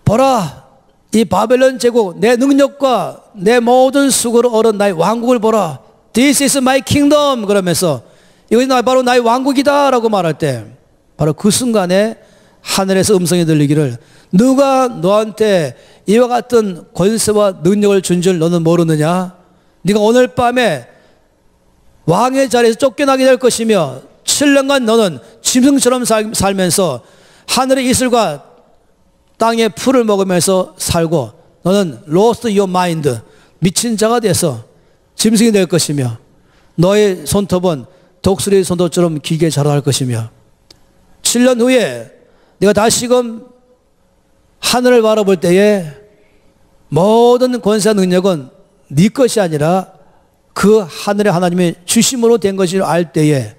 보라, 이 바벨론 제국 내 능력과 내 모든 수고를 얻은 나의 왕국을 보라. This is my kingdom. 그러면서 이것이 바로 나의 왕국이다 라고 말할 때 바로 그 순간에 하늘에서 음성이 들리기를 누가 너한테 이와 같은 권세와 능력을 준 줄 너는 모르느냐? 네가 오늘 밤에 왕의 자리에서 쫓겨나게 될 것이며 7년간 너는 짐승처럼 살면서 하늘의 이슬과 땅의 풀을 먹으면서 살고 너는 lost your mind, 미친 자가 돼서 짐승이 될 것이며 너의 손톱은 독수리의 손톱처럼 길게 자라날 것이며 7년 후에 네가 다시금 하늘을 바라볼 때에 모든 권세와 능력은 네 것이 아니라 그 하늘의 하나님의 주심으로 된 것을 알 때에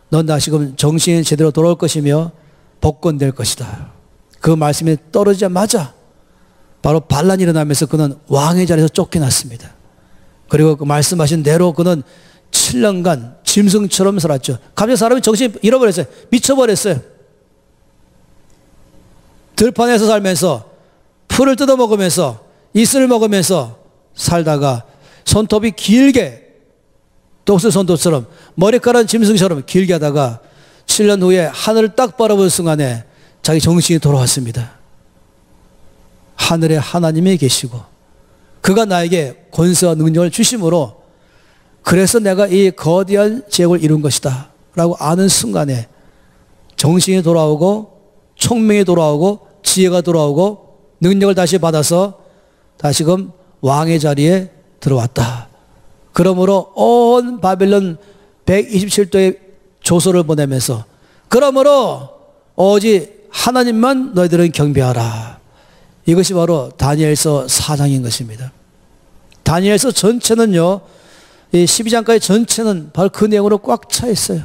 넌 다시금 정신이 제대로 돌아올 것이며 복권될 것이다. 그 말씀이 떨어지자마자 바로 반란이 일어나면서 그는 왕의 자리에서 쫓겨났습니다. 그리고 그 말씀하신 대로 그는 7년간 짐승처럼 살았죠. 갑자기 사람이 정신이 잃어버렸어요. 미쳐버렸어요. 들판에서 살면서 풀을 뜯어먹으면서 이슬을 먹으면서 살다가 손톱이 길게 독수 손톱처럼 머리카락 짐승처럼 길게 하다가 7년 후에 하늘을 딱 바라본 순간에 자기 정신이 돌아왔습니다. 하늘에 하나님이 계시고 그가 나에게 권세와 능력을 주심으로 그래서 내가 이 거대한 제국을 이룬 것이다 라고 아는 순간에 정신이 돌아오고 총명이 돌아오고 지혜가 돌아오고 능력을 다시 받아서 다시금 왕의 자리에 들어왔다. 그러므로 온 바벨론 127도의 조소를 보내면서 그러므로 오직 하나님만 너희들은 경배하라. 이것이 바로 다니엘서 4장인 것입니다. 다니엘서 전체는요, 이 12장까지 전체는 바로 그 내용으로 꽉 차 있어요.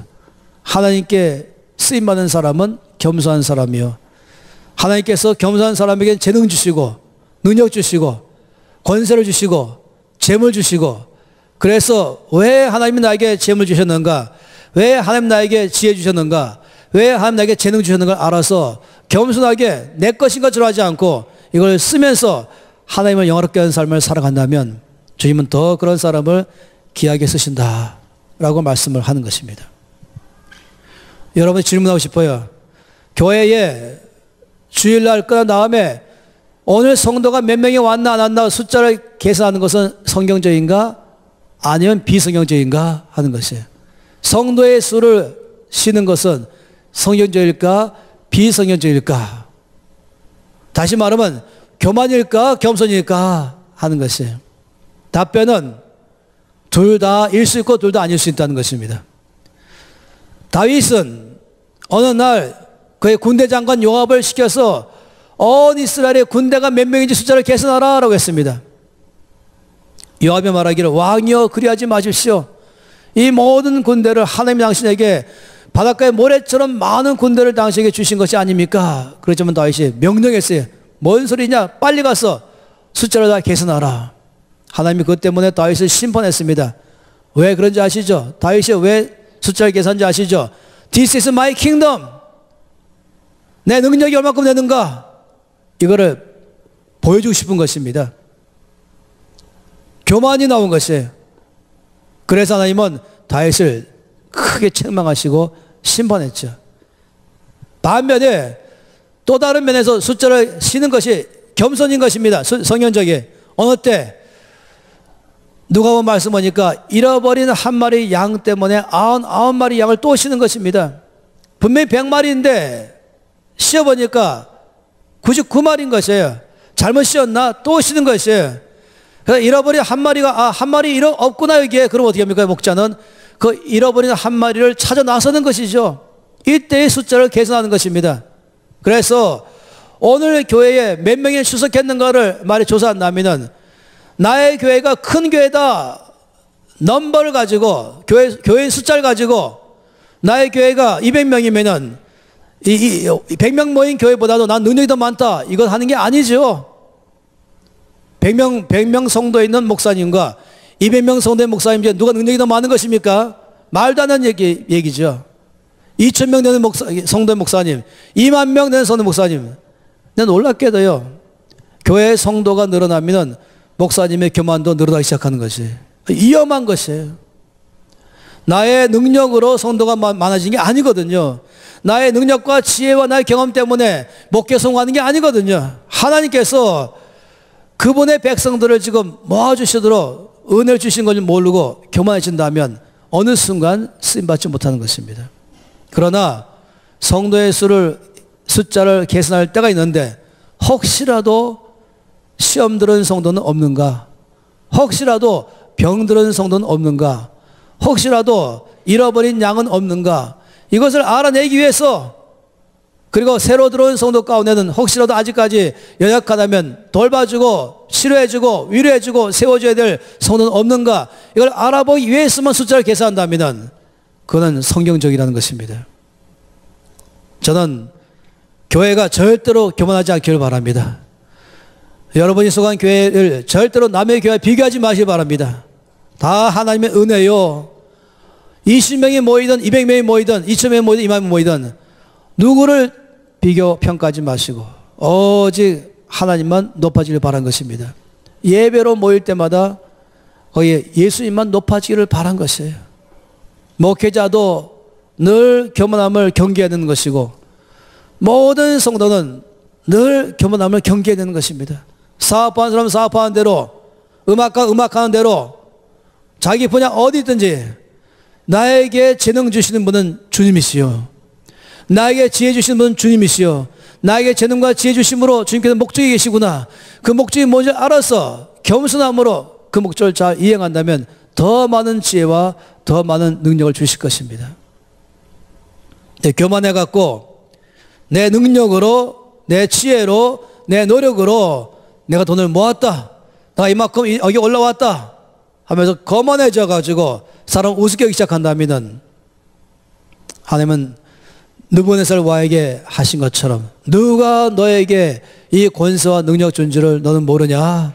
하나님께 쓰임받는 사람은 겸손한 사람이요, 하나님께서 겸손한 사람에게 재능 주시고 능력 주시고 권세를 주시고 재물 주시고, 그래서 왜 하나님이 나에게 재물 주셨는가, 왜 하나님 나에게 지혜 주셨는가, 왜 하나님 나에게 재능 주셨는가 알아서 겸손하게 내 것인 것처럼 하지 않고 이걸 쓰면서 하나님을 영화롭게 하는 삶을 살아간다면 주님은 더 그런 사람을 귀하게 쓰신다라고 말씀을 하는 것입니다. 여러분 질문하고 싶어요. 교회에 주일날 끝난 다음에 오늘 성도가 몇 명이 왔나 안 왔나 숫자를 계산하는 것은 성경적인가 아니면 비성경적인가 하는 것이에요. 성도의 수를 쉬는 것은 성경적일까 비성경적일까? 다시 말하면 교만일까 겸손일까 하는 것이에요. 답변은 둘 다일 수 있고 둘 다 아닐 수 있다는 것입니다. 다윗은 어느 날 그의 군대 장관 요압을 시켜서 온 이스라엘의 군대가 몇 명인지 숫자를 계산하라 라고 했습니다. 요압이 말하기를 왕이여 그리하지 마십시오. 이 모든 군대를 하나님 당신에게 바닷가의 모래처럼 많은 군대를 당신에게 주신 것이 아닙니까? 그렇지만 다윗이 명령했어요. 뭔 소리냐? 빨리 가서 숫자를 다 계산하라. 하나님이 그것 때문에 다윗을 심판했습니다. 왜 그런지 아시죠? 다윗이 왜 숫자를 계산한지 아시죠? This is my kingdom. 내 능력이 얼마큼 되는가? 이거를 보여주고 싶은 것입니다. 교만이 나온 것이에요. 그래서 하나님은 다윗을 크게 책망하시고 심판했죠. 반면에 또 다른 면에서 숫자를 쉬는 것이 겸손인 것입니다. 성경적인 어느 때 누가복음 말씀 보니까 잃어버린 한 마리 양 때문에 99마리 양을 또 쉬는 것입니다. 분명히 100마리인데 씌어보니까 99마리인 것이에요. 잘못 씌었나? 또 쉬는 것이에요. 그래서 잃어버린 한 마리가 한 마리 없구나 여기에. 그럼 어떻게 합니까? 목자는 그 잃어버린 한 마리를 찾아 나서는 것이죠. 이때의 숫자를 계산하는 것입니다. 그래서 오늘 교회에 몇 명이 출석했는가를 말에 조사한다면은 나의 교회가 큰 교회다 넘버를 가지고 교회의 숫자를 가지고 나의 교회가 200명이면은 이 100명 모인 교회보다도 난 능력이 더 많다 이건 하는 게 아니죠. 100명 성도에 있는 목사님과 200명 성도의 목사님 중에 누가 능력이 더 많은 것입니까? 말도 안 되는 얘기죠. 2,000명 되는 성도의 목사님, 2만 명 되는 성도의 목사님. 난 놀랍게도요, 교회의 성도가 늘어나면 목사님의 교만도 늘어나기 시작하는 것이 위험한 것이에요. 나의 능력으로 성도가 많아지는 게 아니거든요. 나의 능력과 지혜와 나의 경험 때문에 목회 성공하는 게 아니거든요. 하나님께서 그분의 백성들을 지금 모아주시도록 은혜를 주신 걸 모르고 교만해진다면 어느 순간 쓰임받지 못하는 것입니다. 그러나 성도의 숫자를 계산할 때가 있는데 혹시라도 시험 들은 성도는 없는가? 혹시라도 병 들은 성도는 없는가? 혹시라도 잃어버린 양은 없는가? 이것을 알아내기 위해서 그리고 새로 들어온 성도 가운데는 혹시라도 아직까지 연약하다면 돌봐주고 치료해주고 위로해주고 세워줘야 될 성도는 없는가? 이걸 알아보기 위해서만 숫자를 계산한다면 그건 성경적이라는 것입니다. 저는 교회가 절대로 교만하지 않기를 바랍니다. 여러분이 속한 교회를 절대로 남의 교회와 비교하지 마시기 바랍니다. 다 하나님의 은혜요. 20명이 모이든 200명이 모이든 2,000명이 모이든 2만 명이 모이든 누구를 비교 평가하지 마시고 오직 하나님만 높아지기를 바란 것입니다. 예배로 모일 때마다 거기에 예수님만 높아지기를 바란 것이에요. 목회자도 늘 교만함을 경계해야 되는 것이고 모든 성도는 늘 교만함을 경계해야 되는 것입니다. 사업하는 사람은 사업하는 대로 음악가 음악하는 대로 자기 분야 어디 있든지 나에게 재능 주시는 분은 주님이시요 나에게 지혜 주시는 분은 주님이시요 나에게 재능과 지혜 주심으로 주님께서 목적이 계시구나. 그 목적이 뭔지 알아서 겸손함으로 그 목적을 잘 이행한다면 더 많은 지혜와 더 많은 능력을 주실 것입니다. 교만해갖고 내 능력으로 내 지혜로 내 노력으로 내가 돈을 모았다 내가 이만큼 여기 올라왔다 하면서 거만해져 가지고 사람 우습게 하기 시작한다면 하나님은 느부갓네살 왕에게 하신 것처럼 누가 너에게 이 권세와 능력 준 줄을 너는 모르냐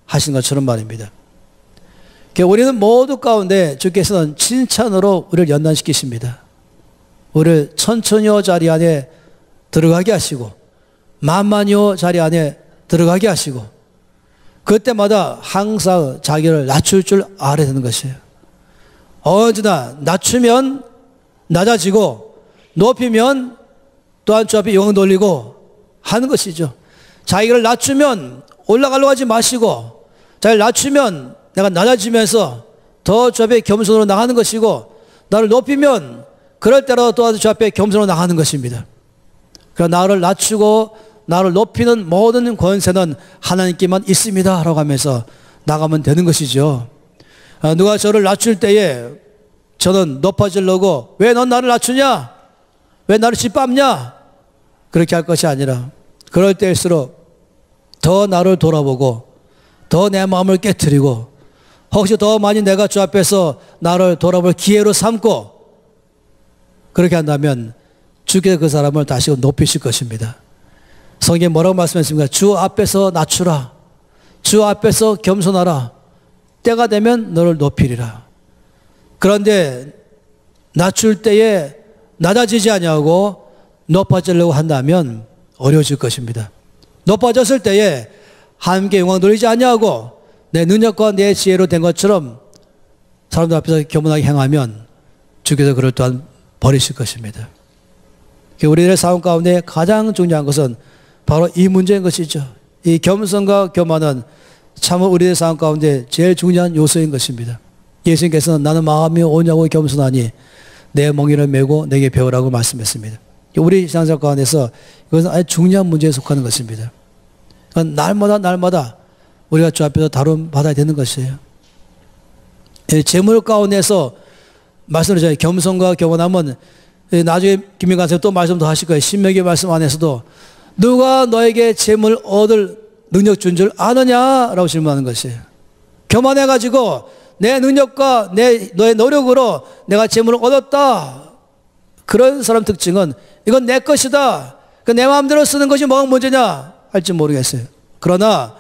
하신 것처럼 말입니다. 우리는 모두 가운데 주께서는 칭찬으로 우리를 연단시키십니다. 우리를 천천히요 자리 안에 들어가게 하시고 만만히요 자리 안에 들어가게 하시고 그때마다 항상 자기를 낮출 줄 알아야 되는 것이에요. 언제나 낮추면 낮아지고 높이면 또한 주 앞에 영광 돌리고 하는 것이죠. 자기를 낮추면 올라가려고 하지 마시고 자기를 낮추면 내가 낮아지면서 더 주 앞에 겸손으로 나가는 것이고 나를 높이면 그럴 때라도 또한 주 앞에 겸손으로 나가는 것입니다. 그러나 나를 낮추고 나를 높이는 모든 권세는 하나님께만 있습니다 라고 하면서 나가면 되는 것이죠. 누가 저를 낮출 때에 저는 높아지려고 왜 넌 나를 낮추냐? 왜 나를 짓밟냐? 그렇게 할 것이 아니라 그럴 때일수록 더 나를 돌아보고 더 내 마음을 깨트리고 혹시 더 많이 내가 주 앞에서 나를 돌아볼 기회로 삼고 그렇게 한다면 주께서 그 사람을 다시 높이실 것입니다. 성경에 뭐라고 말씀했습니까? 주 앞에서 낮추라. 주 앞에서 겸손하라. 때가 되면 너를 높이리라. 그런데 낮출 때에 낮아지지 아니하고 높아지려고 한다면 어려워질 것입니다. 높아졌을 때에 하나님께 영광 돌리지 아니하고 내 능력과 내 지혜로 된 것처럼 사람들 앞에서 겸손하게 행하면 주께서 그를 또한 버리실 것입니다. 우리들의 삶 가운데 가장 중요한 것은 바로 이 문제인 것이죠. 이 겸손과 교만은 참 우리의 삶 가운데 제일 중요한 요소인 것입니다. 예수님께서는 나는 마음이 오냐고 겸손하니 내 멍에를 메고 내게 배우라고 말씀했습니다. 우리 신앙생활 가운데서 이것은 아주 중요한 문제에 속하는 것입니다. 날마다 우리가 주 앞에서 다룸 받아야 되는 것이에요. 재물 가운데서 말씀드렸잖아요. 겸손과 교만하면 나중에 김민관 선생님 또 말씀 더 하실 거예요. 신명기 말씀 안에서도 누가 너에게 재물 얻을 능력 준 줄 아느냐라고 질문하는 것이에요. 교만해가지고 내 능력과 너의 노력으로 내가 재물을 얻었다. 그런 사람 특징은 이건 내 것이다. 내 마음대로 쓰는 것이 뭐가 문제냐 할지 모르겠어요. 그러나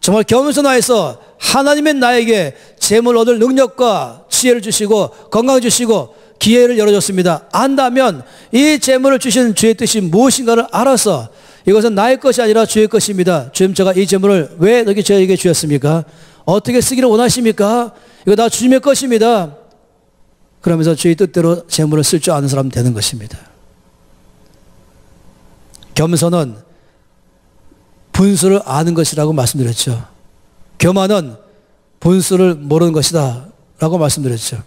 정말 겸손하여서 하나님의 나에게 재물 얻을 능력과 지혜를 주시고 건강 주시고 기회를 열어줬습니다. 안다면 이 재물을 주신 주의 뜻이 무엇인가를 알아서 이것은 나의 것이 아니라 주의 것입니다. 주님 제가 이 재물을 왜 너에게 저에게 주셨습니까? 어떻게 쓰기를 원하십니까? 이거 다 주님의 것입니다. 그러면서 주의 뜻대로 재물을 쓸 줄 아는 사람 되는 것입니다. 겸손은 분수를 아는 것이라고 말씀드렸죠. 교만은 분수를 모르는 것이다 라고 말씀드렸죠.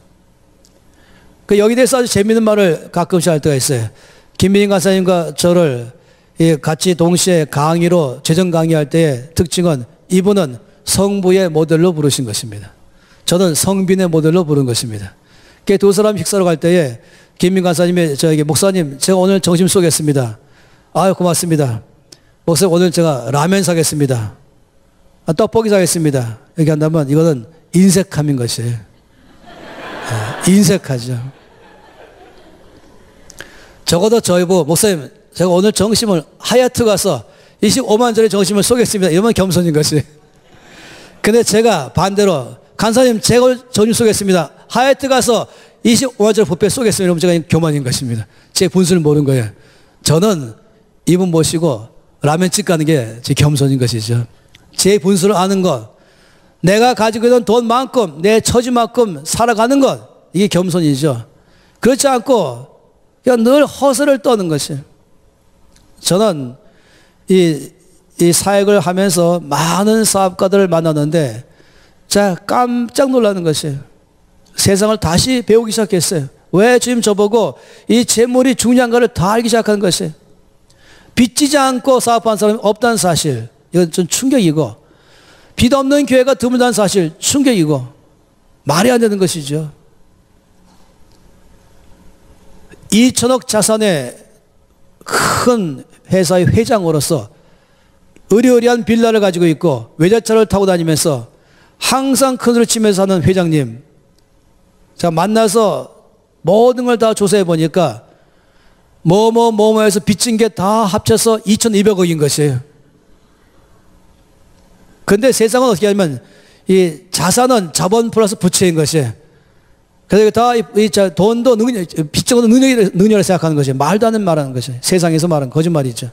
여기에 대해서 아주 재미있는 말을 가끔씩 할 때가 있어요. 김민희 간사님과 저를 같이 동시에 강의로 재정 강의할 때의 특징은 이분은 성부의 모델로 부르신 것입니다. 저는 성빈의 모델로 부른 것입니다. 두 사람 식사로 갈 때에 김민희 간사님이 저에게 목사님 제가 오늘 점심 쏘겠습니다. 아유 고맙습니다. 목사님 오늘 제가 라면 사겠습니다. 떡볶이 사겠습니다. 이렇게 한다면 이거는 인색함인 것이에요. 인색하죠. 적어도 저희 보고 목사님 제가 오늘 점심을 하얏트 가서 25만원짜리 점심을 쏘겠습니다. 이러면 겸손인 것이. 근데 제가 반대로 간사님 제가 오늘 점심 쏘겠습니다. 하얏트 가서 25만원짜리 뷔페 쏘겠습니다. 이러면 제가 교만인 것입니다. 제 분수를 모르는 거예요. 저는 이분 모시고 라면집 가는 게 제 겸손인 것이죠. 제 분수를 아는 것, 내가 가지고 있는 돈만큼 내 처지만큼 살아가는 것, 이게 겸손이죠. 그렇지 않고 그냥 늘 허설을 떠는 것이에요. 저는 이 사역을 하면서 많은 사업가들을 만났는데 제가 깜짝 놀라는 것이에요. 세상을 다시 배우기 시작했어요. 왜 주님 저보고 이 재물이 중요한가를 다 알기 시작한 것이에요. 빚지지 않고 사업하는 사람이 없다는 사실, 이건 좀 충격이고, 빚 없는 교회가 드물다는 사실 충격이고 말이 안 되는 것이죠. 2천억 자산의 큰 회사의 회장으로서 의리의리한 빌라를 가지고 있고 외제차를 타고 다니면서 항상 큰 소리 치면서 사는 회장님, 제가 만나서 모든 걸 다 조사해 보니까 뭐뭐뭐뭐해서 빚진 게 다 합쳐서 2,200억인 것이에요. 근데 세상은 어떻게 하냐면 이 자산은 자본 플러스 부채인 것이에요. 그래서 다 돈도 빚정도 능력을 생각하는 것이에요. 말도 안 되는 말하는 것이에요. 세상에서 말하는 거짓말이죠.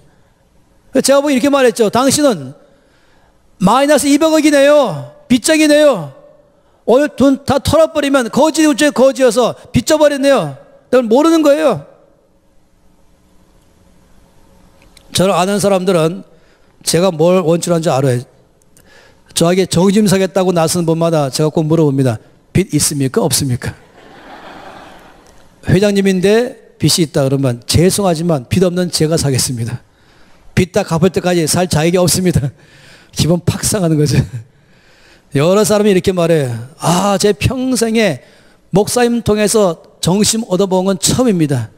제가 보기 이렇게 말했죠. 당신은 마이너스 200억이네요. 빚쟁이네요. 오늘 돈 다 털어버리면 거지 우째 거지여서 빚져버렸네요. 넌 모르는 거예요. 저를 아는 사람들은 제가 뭘 원칙하는지 알아요. 저에게 정짐사겠다고 나서는 분마다 제가 꼭 물어봅니다. 빚 있습니까? 없습니까? 회장님인데 빚이 있다 그러면 죄송하지만 빚 없는 제가 사겠습니다. 빚 다 갚을 때까지 살 자격이 없습니다. 기분 팍 상하는 거죠. 여러 사람이 이렇게 말해요. 아, 제 평생에 목사님 통해서 정심 얻어본 건 처음입니다.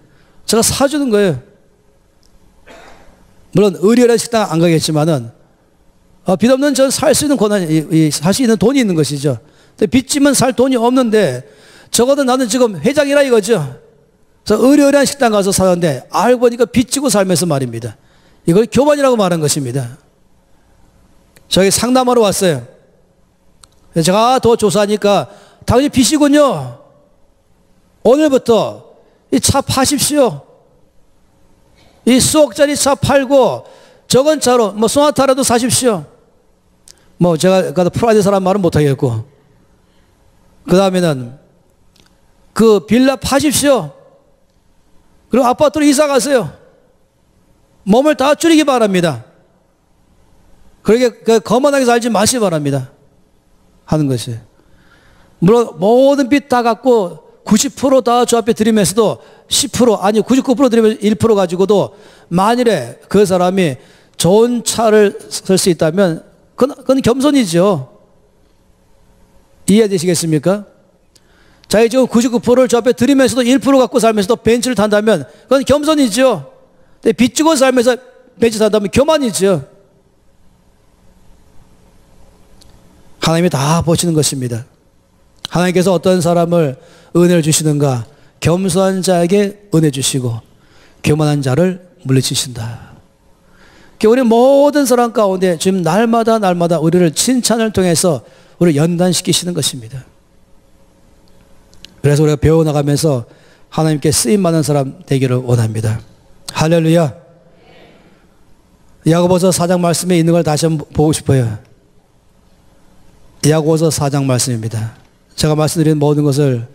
제가 사주는 거예요. 물론 의리어린 식당 안 가겠지만은 빚 없는 전 살 수 있는 권한이, 살 수 있는 돈이 있는 것이죠. 근데 빚지면 살 돈이 없는데 적어도 나는 지금 회장이라 이거죠. 그래서 의리어린 식당 가서 사는데 알고 보니까 빚지고 살면서 말입니다. 이걸 교만이라고 말한 것입니다. 저희 상담하러 왔어요. 제가 더 조사하니까 당연히 빚이군요. 오늘부터 이 차 파십시오. 이 수억짜리 차 팔고 적은 차로 뭐 소나타라도 사십시오. 뭐 제가 프라이드 사람 말은 못하겠고, 그 다음에는 그 빌라 파십시오. 그리고 아파트로 이사 가세요. 몸을 다 줄이기 바랍니다. 그렇게 거만하게 살지 마시기 바랍니다. 하는 것이. 물론 모든 빚 다 갖고 90% 다 저 앞에 드리면서도 10% 아니 99% 드리면 1% 가지고도 만일에 그 사람이 좋은 차를 쓸 수 있다면 그건 겸손이죠. 이해되시겠습니까? 자기 지금 99%를 저 앞에 드리면서도 1% 갖고 살면서도 벤츠를 탄다면 그건 겸손이죠. 근데 빚 주고 살면서 벤츠 탄다면 교만이죠. 하나님이 다 보시는 것입니다. 하나님께서 어떤 사람을 은혜를 주시는가? 겸손한 자에게 은혜 주시고 교만한 자를 물리치신다. 우리 모든 사람 가운데 지금 날마다 우리를 칭찬을 통해서 우리를 연단시키시는 것입니다. 그래서 우리가 배워나가면서 하나님께 쓰임받는 사람 되기를 원합니다. 할렐루야. 야고보서 4장 말씀에 있는 걸 다시 한번 보고 싶어요. 야고보서 4장 말씀입니다. 제가 말씀드린 모든 것을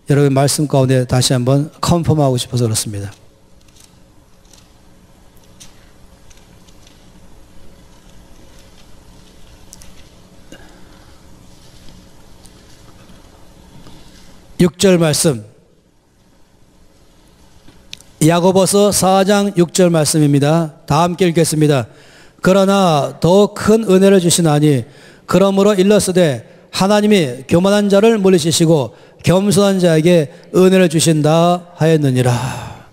여러분의 말씀 가운데 다시 한번 컨펌하고 싶어서 그렇습니다. 육 절 말씀, 야고보서 4장 6절 말씀입니다. 다 함께 읽겠습니다. 그러나 더 큰 은혜를 주시나니 그러므로 일렀으되 하나님이 교만한 자를 물리치시고 겸손한 자에게 은혜를 주신다 하였느니라.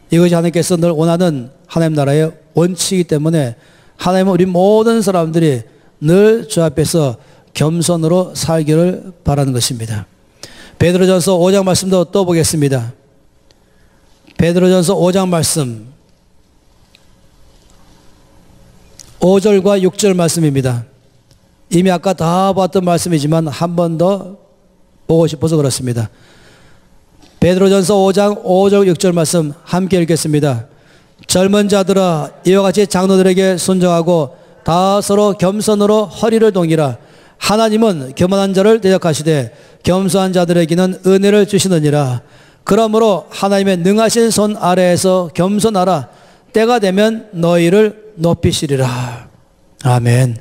이것이 하나님께서 늘 원하는 하나님 나라의 원칙이기 때문에 하나님은 우리 모든 사람들이 늘 주 앞에서 겸손으로 살기를 바라는 것입니다. 베드로전서 5장 말씀도 또 보겠습니다. 베드로전서 5장 말씀 5절과 6절 말씀입니다. 이미 아까 다 봤던 말씀이지만 한 번 더 보고 싶어서 그렇습니다. 베드로전서 5장 5절 6절 말씀 함께 읽겠습니다. 젊은 자들아 이와 같이 장로들에게 순종하고 다 서로 겸손으로 허리를 동이라. 하나님은 교만한 자를 대적하시되 겸손한 자들에게는 은혜를 주시느니라. 그러므로 하나님의 능하신 손 아래에서 겸손하라. 때가 되면 너희를 높이시리라. 아멘.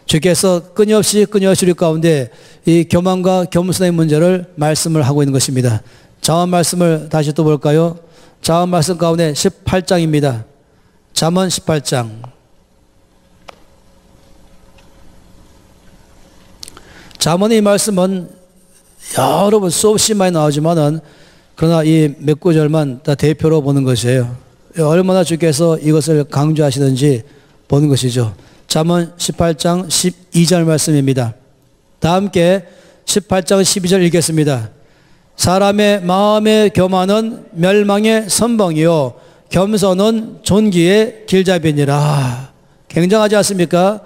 주께서 끊임없이 우리 가운데 이 교만과 겸손의 문제를 말씀을 하고 있는 것입니다. 잠언 말씀을 다시 또 볼까요? 잠언 말씀 가운데 18장입니다. 잠언 18장. 잠언의 이 말씀은 여러 번 수없이 많이 나오지만은 그러나 이 몇 구절만 다 대표로 보는 것이에요. 얼마나 주께서 이것을 강조하시는지 보는 것이죠. 잠언 18장 12절 말씀입니다. 다 함께 18장 12절 읽겠습니다. 사람의 마음의 교만은 멸망의 선봉이요 겸손은 존귀의 길잡이니라. 굉장하지 않습니까?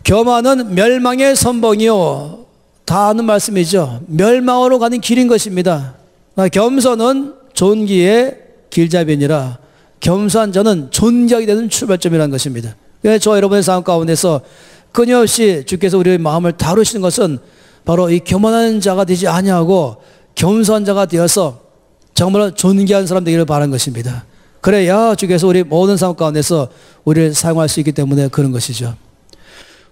교만은 멸망의 선봉이요. 다 아는 말씀이죠. 멸망으로 가는 길인 것입니다. 겸손은 존귀의 길잡이니라. 겸손한 자는 존귀하게 되는 출발점이라는 것입니다. 저 여러분의 삶 가운데서 끊임없이 주께서 우리의 마음을 다루시는 것은 바로 이 교만한 자가 되지 아니하고 겸손한 자가 되어서 정말로 존귀한 사람 되기를 바라는 것입니다. 그래야 주께서 우리 모든 삶 가운데서 우리를 사용할 수 있기 때문에 그런 것이죠.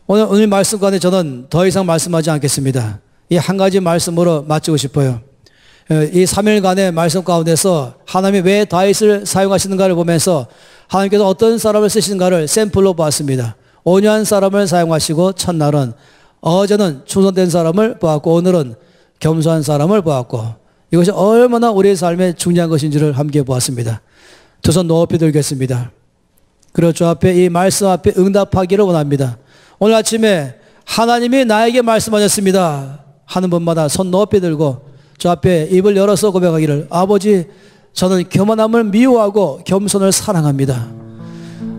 오늘 말씀 가운데 저는 더 이상 말씀하지 않겠습니다. 이 한 가지 말씀으로 마치고 싶어요. 이 3일간의 말씀 가운데서 하나님이 왜 다윗을 사용하시는가를 보면서 하나님께서 어떤 사람을 쓰시는가를 샘플로 보았습니다. 온유한 사람을 사용하시고 첫날은 어제는 충성된 사람을 보았고 오늘은 겸손한 사람을 보았고 이것이 얼마나 우리의 삶에 중요한 것인지를 함께 보았습니다. 두 손 높이 들겠습니다. 그리고 주 앞에 이 말씀 앞에 응답하기를 원합니다. 오늘 아침에 하나님이 나에게 말씀하셨습니다 하는 분마다 손 높이 들고 주 앞에 입을 열어서 고백하기를 아버지 저는 교만함을 미워하고 겸손을 사랑합니다.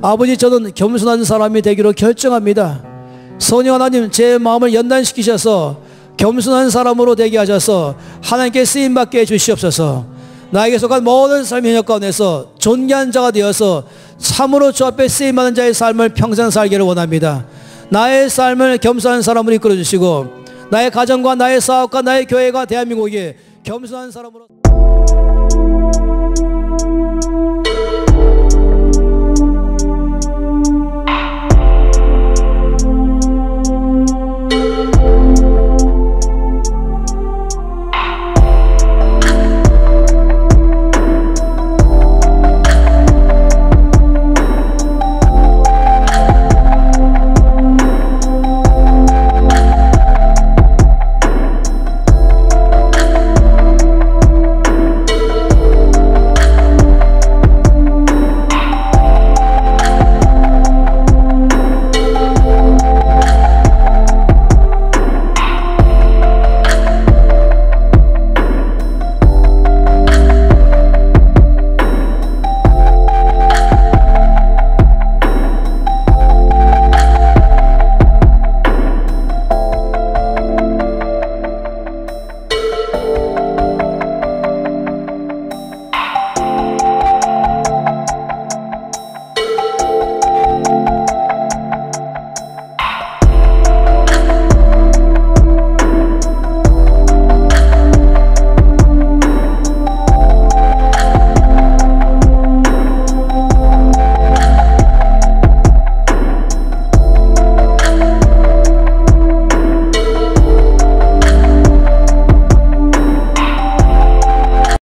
아버지 저는 겸손한 사람이 되기로 결정합니다. 성령 하나님 제 마음을 연단시키셔서 겸손한 사람으로 되게 하셔서 하나님께 쓰임받게 해주시옵소서. 나에게 속한 모든 삶의 현역 가운데서 존귀한 자가 되어서 참으로 주 앞에 쓰임받는 자의 삶을 평생 살기를 원합니다. 나의 삶을 겸손한 사람으로 이끌어주시고 나의 가정과 나의 사업과 나의 교회가 대한민국이 겸손한 사람으로